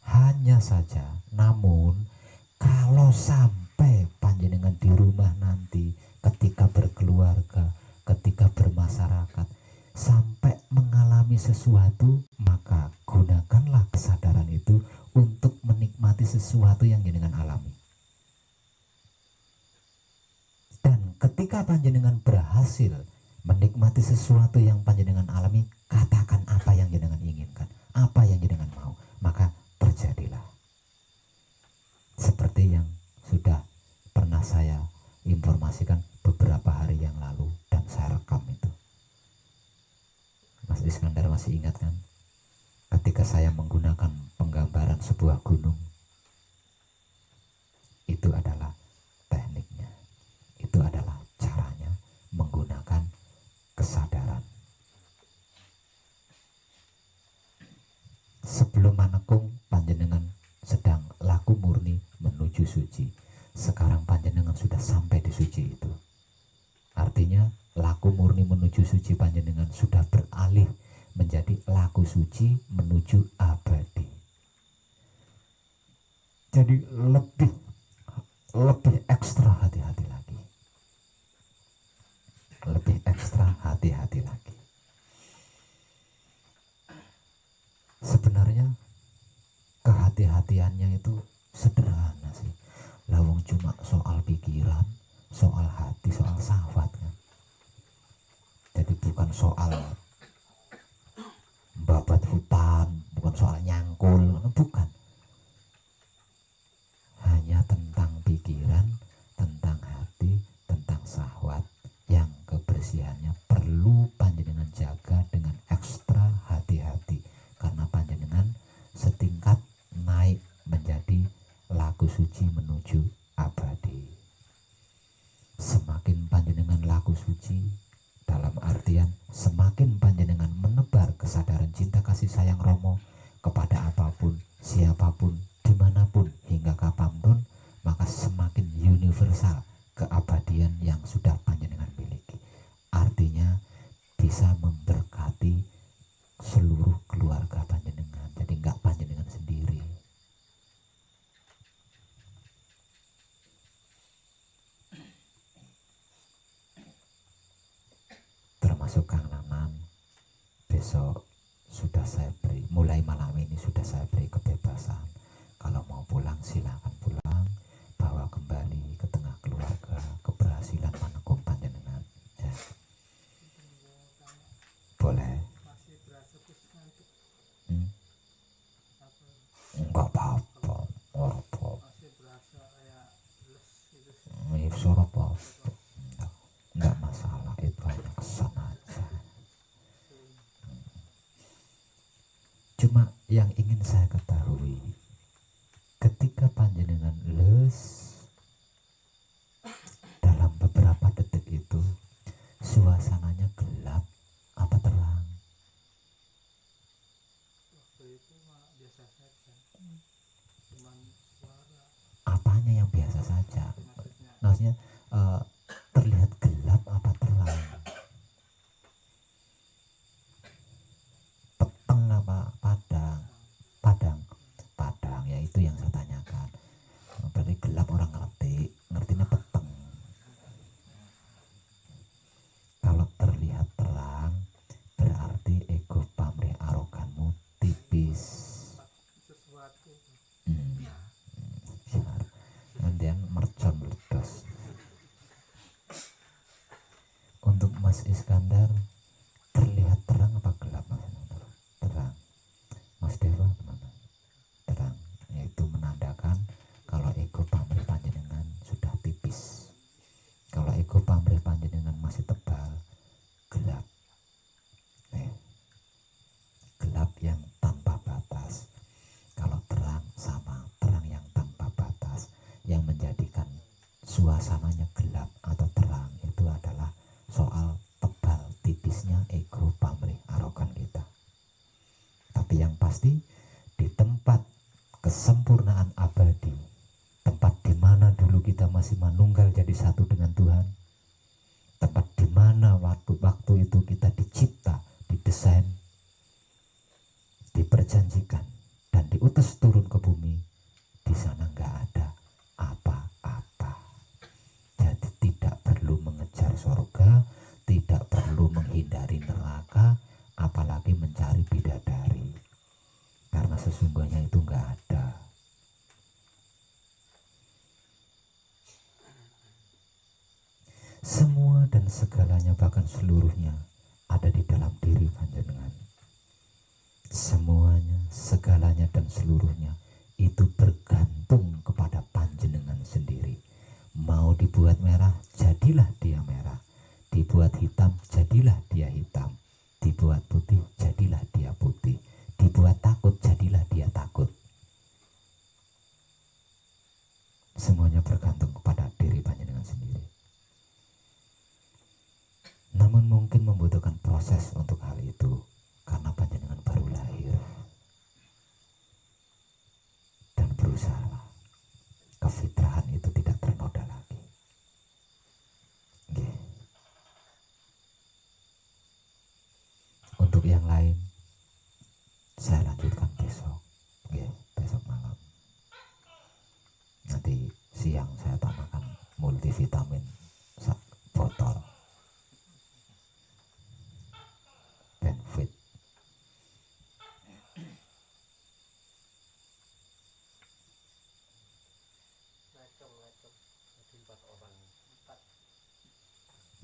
Hanya saja, namun kalau sampai panjenengan di rumah nanti, ketika berkeluarga, ketika bermasyarakat, sampai mengalami sesuatu, maka gunakanlah kesadaran itu untuk menikmati sesuatu yang jenengan alami. Dan ketika panjenengan berhasil menikmati sesuatu yang panjenengan alami, katakan apa yang jenengan inginkan, apa yang jenengan mau, maka terjadilah. Seperti yang sudah pernah saya informasikan beberapa hari yang lalu dan saya rekam itu. Mas Iskandar masih ingat kan? Ketika saya menggunakan penggambaran sebuah gunung, itu adalah tekniknya, itu adalah caranya menggunakan kesadaran. Sebelum manekung panjenengan sedang laku murni menuju suci. Sekarang panjenengan sudah sampai di suci itu. Artinya laku murni menuju suci panjenengan sudah beralih menjadi laku suci menuju abadi. Jadi lebih ekstra hati-hati lagi. Lebih ekstra hati-hati lagi. Sebenarnya kehati-hatiannya itu sederhana sih. Lawang cuma soal pikiran, soal hati, soal syahwat kan. Jadi bukan soal babat hutan, bukan soal nyangkul, bukan. Hanya tentang pikiran, tentang hati, tentang syahwat yang kebersihannya perlu panjenengan jaga dengan ekstra hati-hati. Karena panjenengan setingkat naik menjadi laku suci menuju abadi. Semakin panjenengan laku suci, dalam artian semakin panjenengan menebar kesadaran cinta kasih sayang Romo kepada apapun, siapapun, dimanapun, hingga kapanpun, maka semakin universal keabadian yang sudah panjenengan miliki. Artinya bisa memberkati seluruh keluarga panjenengan. Jadi nggak panjenengan sendiri. Termasuk Kang Nanan, besok sudah saya beri, mulai malam ini sudah saya beri kebebasan. Kalau mau pulang silakan pulang, bawa kembali ke tengah keluarga keberhasilan manekung panjenengan. Ya. Boleh. Enggak apa-apa, suara apa? Enggak masalah, itu hanya kesan aja. Cuma yang ingin saya ketahui, ketika panjenengan dalam beberapa detik itu, suasananya gelap apa terang? Apanya yang biasa saja? Maksudnya terlihat gelap apa terang? Peteng apa padang? Padang, ya itu yang saya tanyakan. suasananya gelap atau terang, itu adalah soal tebal tipisnya ego, pamrih, arogan kita. Tapi yang pasti di tempat kesempurnaan abadi, tempat di mana dulu kita masih manunggal jadi satu dengan Tuhan, tempat di mana waktu itu kita dicipta, didesain, diperjanjikan, dan diutus turun ke bumi, di sana nggak ada apa-apa. Jadi tidak perlu mengejar surga, tidak perlu menghindari neraka, apalagi mencari bidadari, karena sesungguhnya itu nggak ada. Semua dan segalanya, bahkan seluruhnya, ada di dalam diri panjenengan. Semuanya, segalanya, dan seluruhnya itu bergantung kepada panjenengan sendiri. Mau dibuat merah, jadilah dia merah. Dibuat hitam, jadilah dia hitam. Dibuat putih, jadilah dia putih. Dibuat takut, jadilah dia takut. Semuanya bergantung kepada diri panjenengan sendiri. Namun mungkin membutuhkan proses untuk hal itu, karena panjenengan baru lahir dan berusaha. Kefitrahan itu tidak ternoda lagi. Okay. Untuk yang lain saya lanjutkan besok. Okay. Besok malam. Nanti siang saya tambahkan multivitamin botol benefit.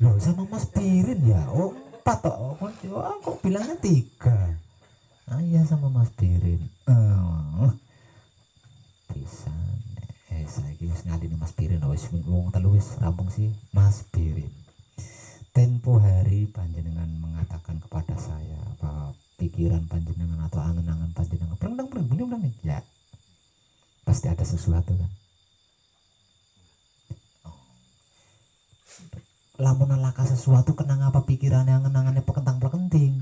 Loh, sama Mas Pirin ya? Oh, 4 toh. Oh, kok bilangnya 3? Ah iya, sama Mas Pirin. Bisa saiki wis ngalini Mas Pirin, wis wong telu wis rampung sih Mas Pirin. Tempo hari panjenengan mengatakan kepada saya bahwa pikiran panjenengan atau angan-angan panjenengan belang ya, pasti ada sesuatu kan. Lamun laka sesuatu kenang apa pikirannya angan-angannya pekentang-pekenting.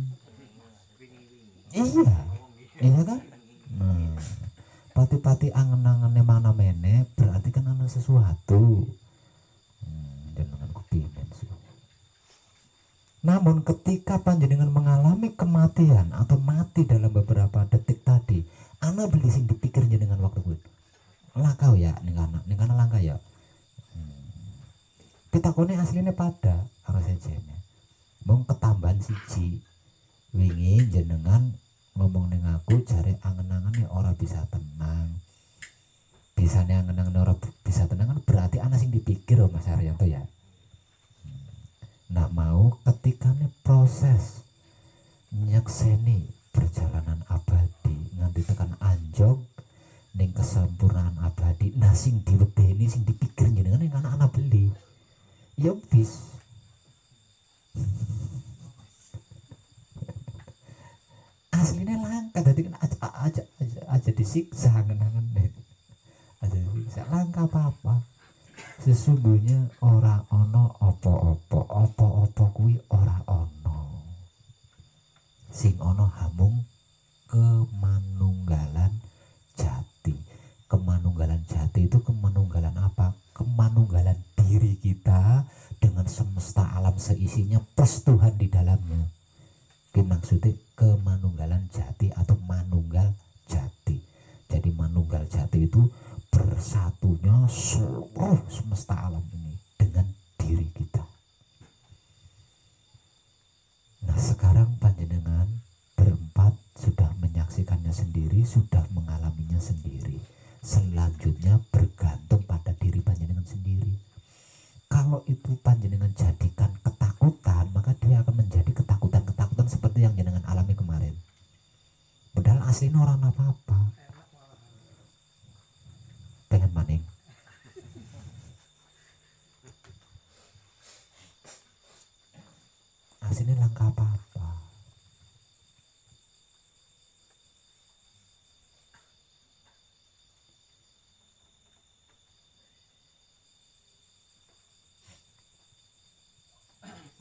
Iya kan. Nah, pati-pati angen-angennya mana mene berarti kan ada sesuatu. Jangan kepingin sih. Namun ketika panjenengan mengalami kematian atau mati dalam beberapa detik tadi, ana beli sing dipikir jenengan waktu kuwi. Lakau ya ning kana langka ya. Pitakone aslinya pada harus sejene. Mung ketambahan siji. Wingi jenengan ngomong ning aku jare angen-angen ora bisa tenang. Bisane angen-angen ora bisa tenang kan berarti ana sing dipikir oh Mas Haryanto ya. Nah mau ketika nih proses nyekseni perjalanan abadi nganti tekan anjog ning kesempurnaan abadi, nah sing diwedeni sing dipikir jenengan ning anak-anak beli ya bis. Aslinya langka tadi kan aja disiksa angen-angen aja disiksa langka apa-apa. Sesungguhnya ora ono opo-opo kuwi ora ono. Sing ono hamung kemanunggalan jati. Kemanunggalan jati itu kemanunggalan apa? Kemanunggalan diri kita dengan semesta alam seisinya plus Tuhan di dalamnya. Ini maksudnya kemanunggalan jati atau manunggal jati. Jadi manunggal jati itu bersatunya seluruh semesta alam ini dengan diri kita. Nah sekarang panjenengan berempat sudah menyaksikannya sendiri, sudah mengalaminya sendiri. Selanjutnya bergantung pada diri panjenengan sendiri. Kalau itu panjenengan jadikan ketakutan, maka dia akan menjadi ketakutan-ketakutan seperti yang jenengan alami kemarin. Padahal aslinya orang apa-apa. Pengen maning. Aslinya langka apa-apa.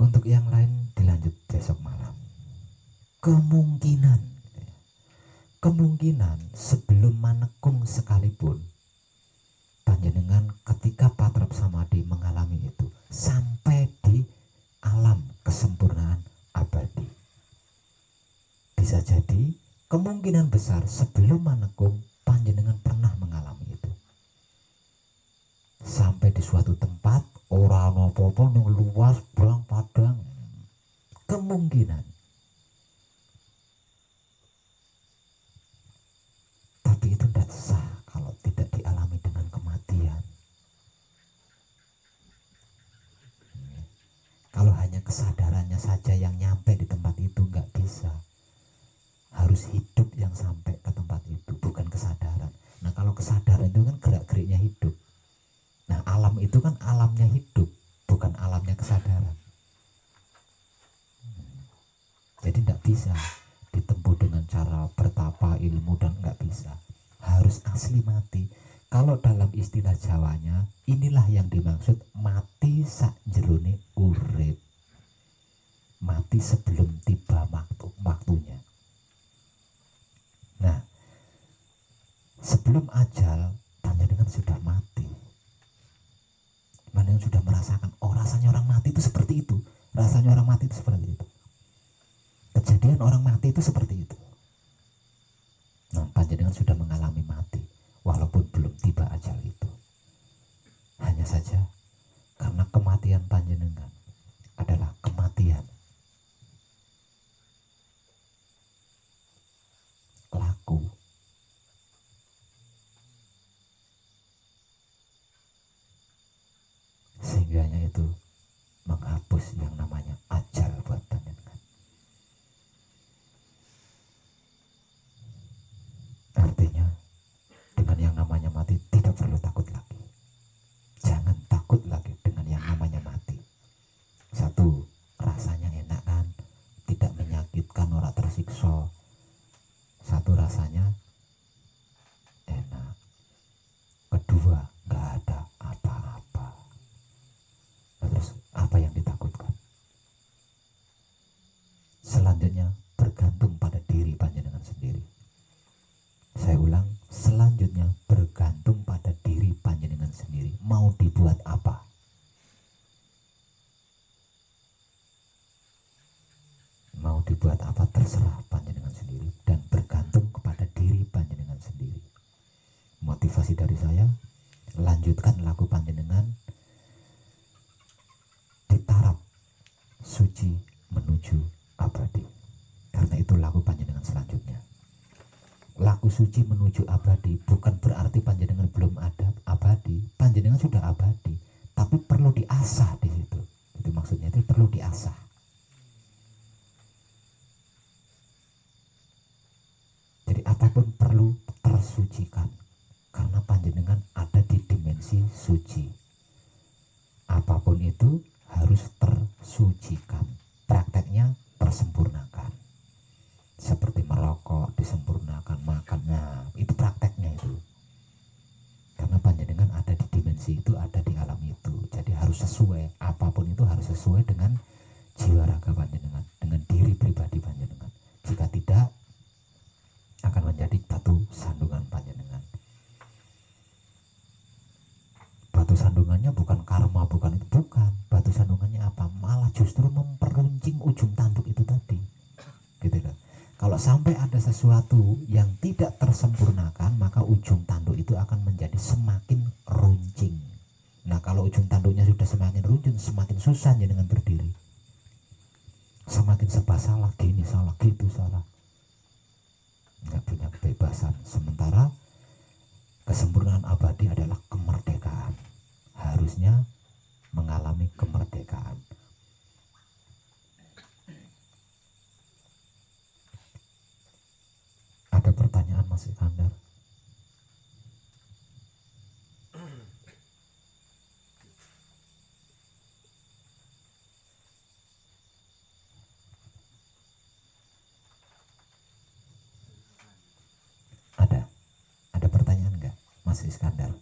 Untuk yang lain dilanjut besok malam. Kemungkinan sebelum manekung sekalipun panjenengan ketika patrap samadhi mengalami itu sampai di alam kesempurnaan abadi. Bisa jadi kemungkinan besar sebelum manekung panjenengan pernah mengalami itu. Sampai di suatu tempat ora ana apa-apa ning luas brang padang. Kemungkinan. Tapi itu tidak sah kalau tidak dialami dengan kematian. Kalau hanya kesadarannya saja yang nyampe di tempat itu nggak bisa. Harus hidup yang sampai ke tempat itu, bukan kesadaran. Nah kalau kesadaran itu kan gerak-geriknya hidup. Nah alam itu kan alamnya hidup, bukan alamnya kesadaran. Jadi tidak bisa ditempuh dengan cara bertapa ilmu dan nggak bisa. Harus asli mati. Kalau dalam istilah Jawanya, inilah yang dimaksud mati sakjerone urip. Mati sebelum tiba waktunya. Nah, sebelum ajal, panjenengan sudah mati. Panjenengan sudah merasakan, oh rasanya orang mati itu seperti itu. Rasanya orang mati itu seperti itu. Kejadian orang mati itu seperti itu. Nah, panjenengan sudah mengalami mati, walaupun belum tiba ajal itu. Hanya saja, karena kematian panjenengan adalah kematian laku. Sehingganya itu menghapus yang namanya ajal buat panjenengan. Artinya dengan yang namanya mati tidak perlu takut lagi. Jangan takut lagi dengan yang namanya mati. Satu, rasanya enak kan, tidak menyakitkan, ora tersiksa. Satu, rasanya enak. Kedua, nggak ada apa-apa. Terus apa yang ditakutkan? Selanjutnya bergantung pada diri panjenengan sendiri. Saya ulang, selanjutnya bergantung pada diri panjenengan sendiri. Mau dibuat apa? Mau dibuat apa terserah panjenengan sendiri dan bergantung kepada diri panjenengan sendiri. Motivasi dari saya, lanjutkan laku panjenengan di taraf suci menuju abadi. Karena itu laku panjenengan selanjutnya. Laku suci menuju abadi bukan berarti panjenengan belum ada abadi. Panjenengan sudah abadi, tapi perlu diasah di situ. Itu maksudnya, itu perlu diasah. Jadi apapun perlu tersucikan, karena panjenengan ada di dimensi suci. Apapun itu harus tersucikan. Prakteknya tersempurnakan. Seperti merokok disempurnakan, makan, nah itu prakteknya itu. Karena panjenengan ada di dimensi itu, ada di alam itu. Jadi harus sesuai, apapun itu harus sesuai dengan jiwa raga panjenengan, dengan diri pribadi panjenengan. Jika tidak, akan menjadi batu sandungan panjenengan. Batu sandungannya bukan karma, bukan itu, bukan. Batu sandungannya apa? Malah justru memperuncing ujung tanduk itu tadi. Gitu kan. Kalau sampai ada sesuatu yang tidak tersempurnakan, maka ujung tanduk itu akan menjadi semakin runcing. Nah, kalau ujung tanduknya sudah semakin runcing, semakin susah dengan berdiri. Semakin serba salah, gini salah, gitu salah. Nggak punya kebebasan. Sementara kesempurnaan abadi adalah kemerdekaan. Harusnya mengalami kemerdekaan. Ada pertanyaan Mas Iskandar? Ada pertanyaan nggak Mas Iskandar?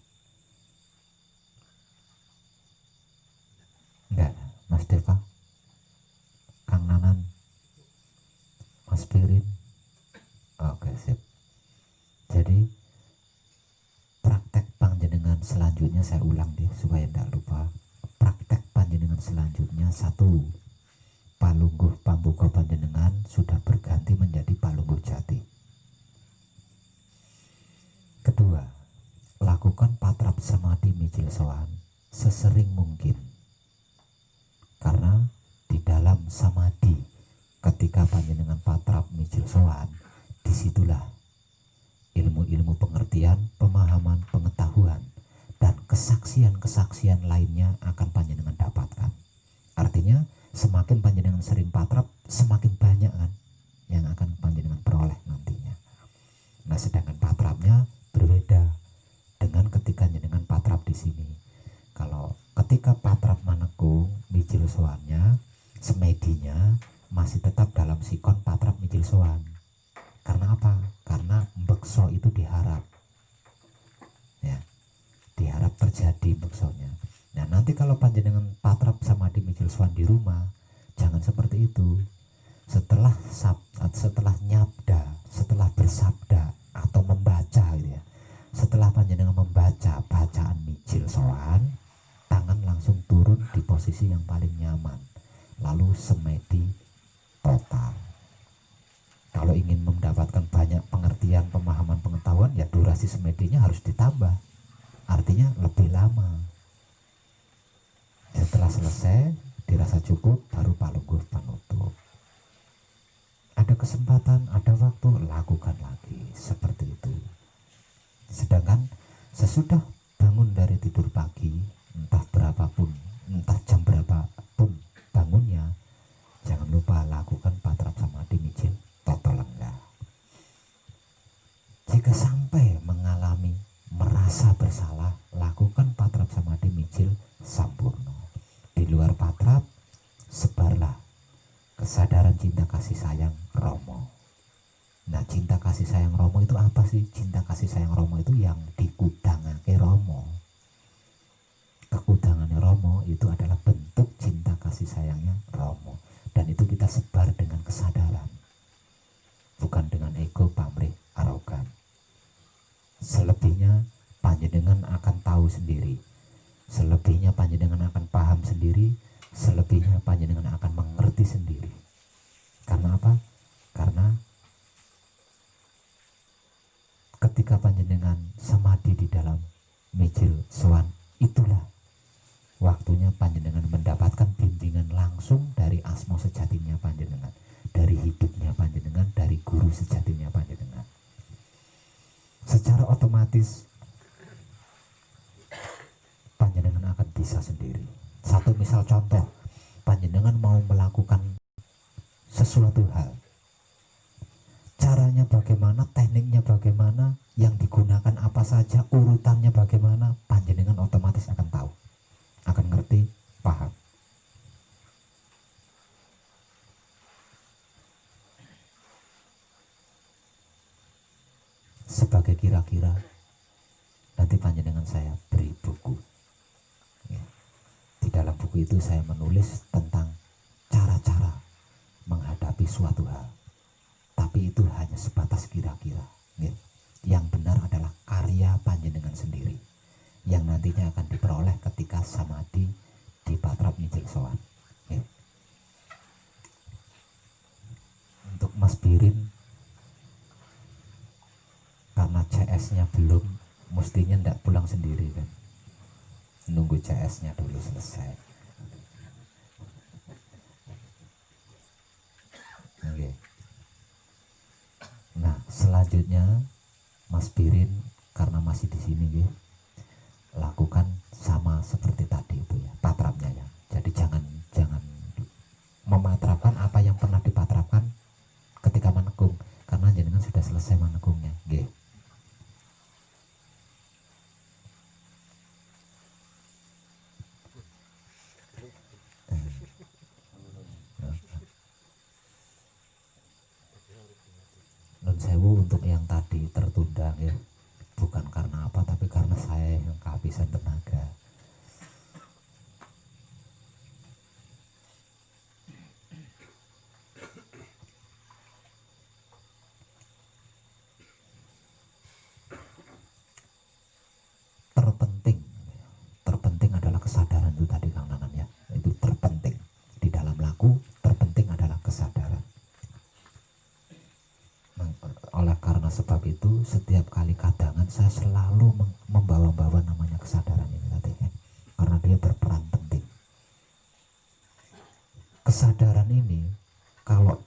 Enggak, Mas Deva? selanjutnya saya ulang deh supaya tidak lupa. Praktek panjenengan selanjutnya: satu, palungguh pambuka panjenengan sudah berganti menjadi palungguh jati. Kedua, lakukan patrap samadhi mijil sowan sesering mungkin, karena di dalam samadhi ketika panjenengan patrap mijil sowan, disitulah ilmu-ilmu pengertian, pemahaman, pengetahuan, dan kesaksian-kesaksian lainnya akan panjenengan dapatkan. Artinya semakin panjenengan sering patrap, semakin banyak kan yang akan panjenengan peroleh nantinya. Nah, sedangkan patrapnya berbeda dengan ketika jenengan patrap di sini. Kalau ketika patrap manekung mijil sowannya, semedinya masih tetap dalam sikon patrap mijil sowan. Karena apa? Karena bekso itu diharap, ya, diharap terjadi beksonya. Nah, nanti kalau panjenengan patrap samadhi mijil sowan di rumah, jangan seperti itu. Setelah nyabda, setelah bersabda atau membaca gitu ya, setelah panjenengan membaca bacaan mijil sowan, tangan langsung turun di posisi yang paling nyaman, lalu semedi total. Kalau ingin mendapatkan banyak pengertian, pemahaman, pengetahuan, ya durasi semedinya harus ditambah, artinya lebih lama. Setelah selesai dirasa cukup, baru palungguh panutup. Ada kesempatan, ada waktu, lakukan lagi seperti itu. Sedangkan sesudah bangun dari tidur pagi, entah berapapun, entah jam berapapun bangunnya, jangan lupa lakukan patrap samadhi mijil total enggak. Jika sampai mengalami merasa bersalah, lakukan patrap samadhi mijil sampurno. Di luar patrap, sebarlah kesadaran cinta kasih sayang Romo. Nah, cinta kasih sayang Romo itu apa sih? Cinta kasih sayang Romo itu yang dikudangake Romo. Kekudangannya Romo itu adalah bentuk cinta kasih sayangnya Romo. Dan itu kita sebar dengan kesadaran, bukan dengan ego, pamrih, arogan. Selebihnya panjenengan akan tahu sendiri, selebihnya panjenengan akan paham sendiri, selebihnya panjenengan akan mengerti sendiri. Karena apa? Karena ketika panjenengan samadhi di dalam mijil sowan, itulah waktunya panjenengan mendapatkan bimbingan langsung dari asma sejatinya panjenengan, dari hidupnya panjenengan, dari guru sejatinya panjenengan. Secara otomatis panjenengan akan bisa sendiri. Satu misal contoh, panjenengan mau melakukan sesuatu hal, caranya bagaimana, tekniknya bagaimana, yang digunakan apa saja, urutannya bagaimana, panjenengan otomatis akan tahu, akan ngerti, paham. Sebagai kira-kira, nanti panjenengan saya beri buku ya. Di dalam buku itu saya menulis tentang cara-cara menghadapi suatu hal, tapi itu hanya sebatas kira-kira ya. Yang benar adalah karya panjenengan sendiri, yang nantinya akan diperoleh ketika samadhi di patrap mijil sowan ya. Untuk Mas Birin, karena CS-nya belum, mestinya ndak pulang sendiri kan, nunggu CS-nya dulu selesai. Oke. Nah, selanjutnya Mas Birin karena masih di sini ya, lakukan sama seperti tadi itu ya, patrapnya ya. Jadi jangan mematrapkan apa yang pernah dipatrapkan ketika menekung, karena jenengan sudah selesai menekungnya nggih. Nun sewu untuk yang tadi tertunda ya, bukan karena apa, tapi karena saya yang kehabisan tenaga. Terpenting kesadaran itu tadi Kang Nanan ya, itu terpenting di dalam laku, terpenting adalah kesadaran. Oleh karena sebab itu setiap kali kadangan saya selalu membawa-bawa namanya kesadaran ini tadi ya, karena dia berperan penting. Kesadaran ini kalau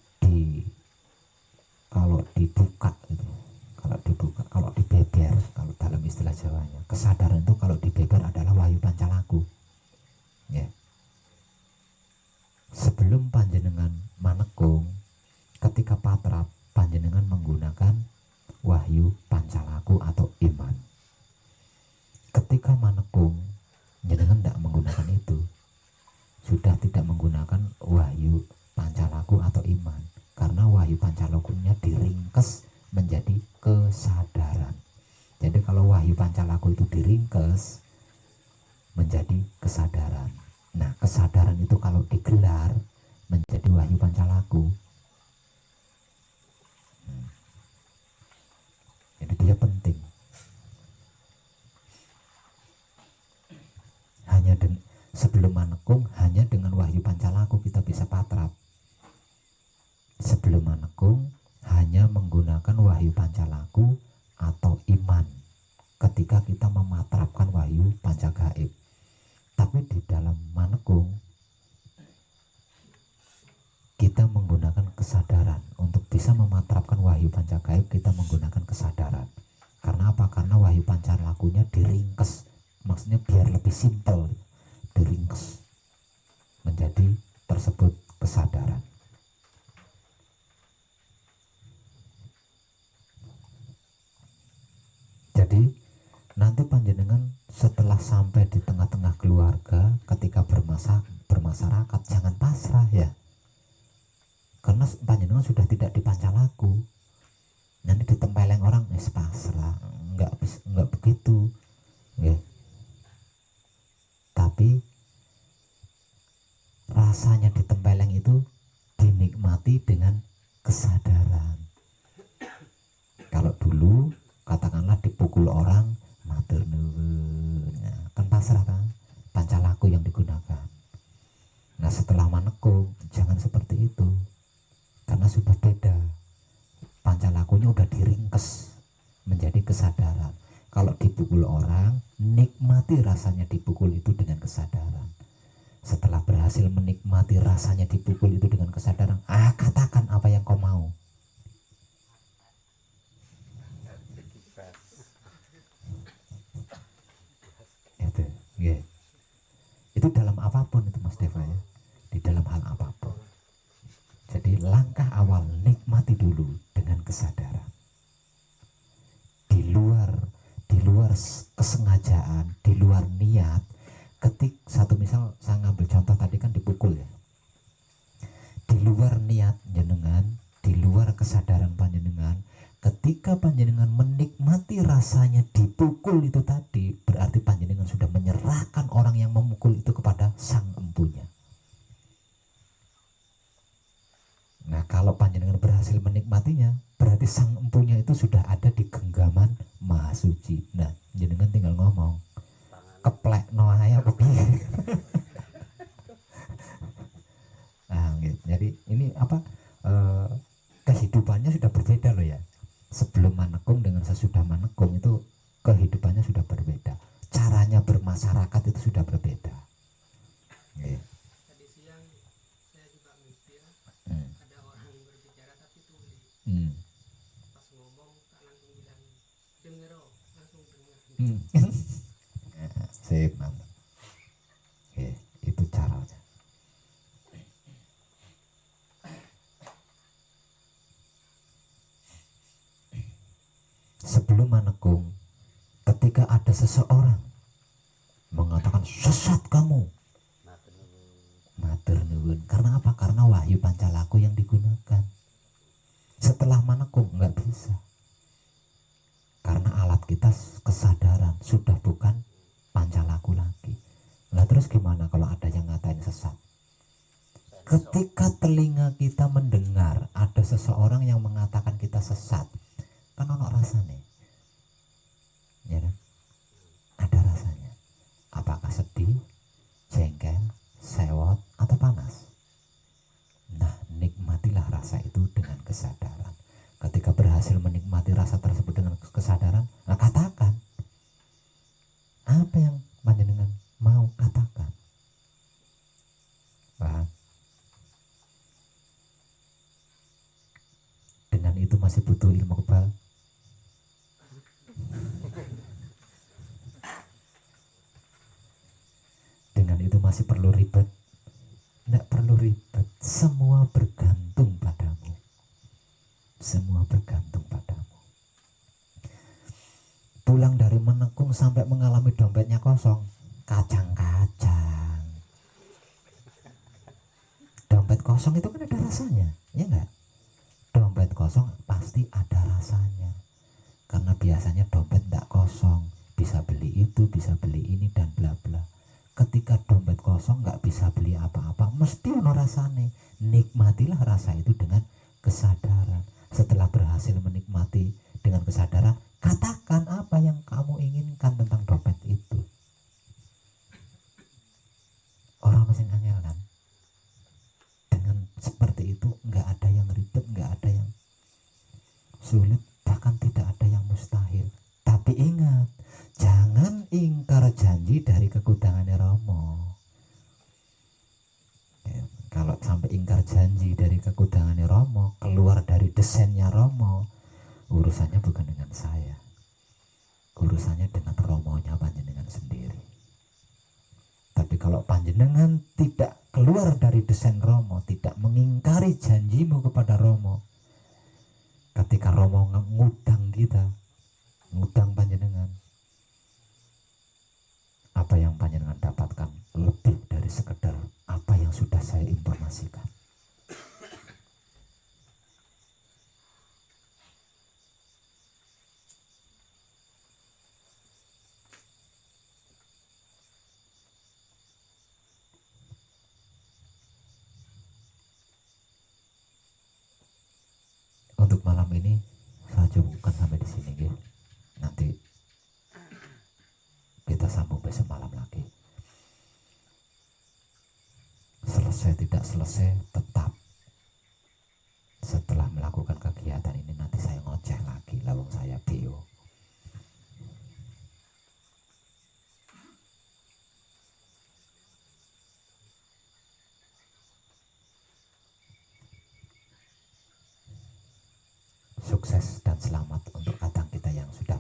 dibuka gitu, kalau dibeber, kalau dalam istilah Jawanya, kesadaran itu kalau dibeber adalah wahyu pancalaku ya. Sebelum panjenengan manekung, ketika patrap panjenengan menggunakan wahyu pancalaku atau iman. Ketika manekung jenengan tidak menggunakan itu, sudah tidak menggunakan wahyu pancalaku atau iman, karena wahyu pancalakunya diringkes menjadi kesadaran. Jadi kalau wahyu pancalaku itu diringkes menjadi kesadaran, nah kesadaran itu kalau digelar menjadi wahyu pancalaku, jadi dia penting. Sebelum manekung, hanya dengan wahyu pancalaku kita bisa patrap. Sebelum manekung hanya menggunakan wahyu pancalaku atau iman ketika kita mematrapkan wahyu pancagaib. Tapi di dalam manekung kita menggunakan kesadaran. Untuk bisa mematrapkan wahyu pancagaib kita menggunakan kesadaran. Karena apa? Karena wahyu pancalakunya diringkes, maksudnya biar lebih simpel, diringkes menjadi tersebut kesadaran. Jadi nanti panjenengan setelah sampai di tengah-tengah keluarga, ketika bermasyarakat jangan pasrah ya, karena panjenengan sudah tidak di pancalaku. Nanti ditempeleng orang pasrah, enggak begitu ya. Tapi rasanya ditempeleng itu dinikmati dengan kesadaran. Kalau dulu katakanlah dipukul orang, matur nuwun, kan pasrah kan, pancalaku yang digunakan. Nah setelah manekung jangan seperti itu, karena sudah beda, pancalakunya udah diringkes menjadi kesadaran. Kalau dipukul orang, nikmati rasanya dipukul itu dengan kesadaran. Setelah berhasil menikmati rasanya dipukul itu dengan kesadaran, katakan apa yang kau mau. Itu dalam apapun itu Mas Deva ya, di dalam hal apapun. Jadi langkah awal nikmati dulu dengan kesadaran. Di luar kesengajaan, di luar niat, satu misal saya ngambil contoh tadi kan dipukul ya. Di luar niat jenengan, di luar kesadaran panjenengan, ketika panjenengan menikmati rasanya dipukul itu tadi, berarti panjenengan sudah menyerahkan orang yang memukul itu kepada sang empunya. Nah kalau panjenengan berhasil menikmatinya, berarti sang empunya itu sudah ada di genggaman Maha Suci. Nah jenengan tinggal ngomong, keplek noaya piye. Nah gitu. Jadi ini apa, kehidupannya sudah berbeda loh ya. Sebelum manekung dengan sesudah manekung itu kehidupannya sudah berbeda, caranya bermasyarakat itu sudah berbeda. Tadi siang saya juga mikir, ada orang berbicara tapi tuli. Pas ngomong tak langsung bilang denger, langsung dengar. Sip, mantap. Itu caranya. Sebelum manekung, ketika ada seseorang mengatakan sesat kamu, matur nuwun. Karena apa? Karena wahyu pancalaku yang digunakan. Setelah manekung nggak bisa, karena alat kita kesadaran sudah bukan pancalaku lagi. Nah terus gimana kalau ada yang ngatain sesat? Ketika telinga kita mendengar ada seseorang yang mengatakan kita sesat, kan ono rasanya, ya kan? Ada rasanya. Apakah sedih, kesadaran. Ketika berhasil menikmati rasa tersebut dengan kesadaran, nah katakan apa yang panjenengan mau katakan. Paham? Dengan itu masih butuh ilmu kebal. Dengan itu masih perlu ribet? Tidak perlu ribet. Semua bergantung padamu. Semua bergantung padamu. Pulang dari menekung sampai mengalami dompetnya kosong, kacang-kacang. Dompet kosong itu kan ada rasanya, ya enggak? Dompet kosong pasti ada rasanya. Karena biasanya dompet tidak kosong, bisa beli itu, bisa beli ini, dan bla bla. Ketika dompet kosong nggak bisa beli apa-apa, mesti ono rasane. Nikmatilah rasa itu dengan kesadaran. Setelah berhasil menikmati dengan kesadaran, katakan apa yang kamu inginkan tentang dompet itu. Orang mesin angel kan? Dengan seperti itu nggak ada yang ribet, nggak ada yang sulit, bahkan tidak ada yang mustahil. Tapi ingat, jangan ingkar janji dari kekudangannya Romo. Ya, kalau sampai ingkar janji dari kekudangannya Romo, keluar dari desainnya Romo, urusannya bukan dengan saya, urusannya dengan Romonya panjenengan sendiri. Tapi kalau panjenengan tidak keluar dari desain Romo, tidak mengingkari janjimu kepada Romo, ketika Romo ngudang kita, ngudang panjenengan, apa yang panjenengan dapatkan lebih dari sekedar apa yang sudah saya informasikan. Untuk malam ini saya cukupkan sampai di sini, ya. Nanti kita sambung besok malam lagi. Selesai tidak selesai, tetap setelah melakukan kegiatan ini nanti saya ngoceh lagi, lawang saya bio. Sukses dan selamat untuk kadang kita yang sudah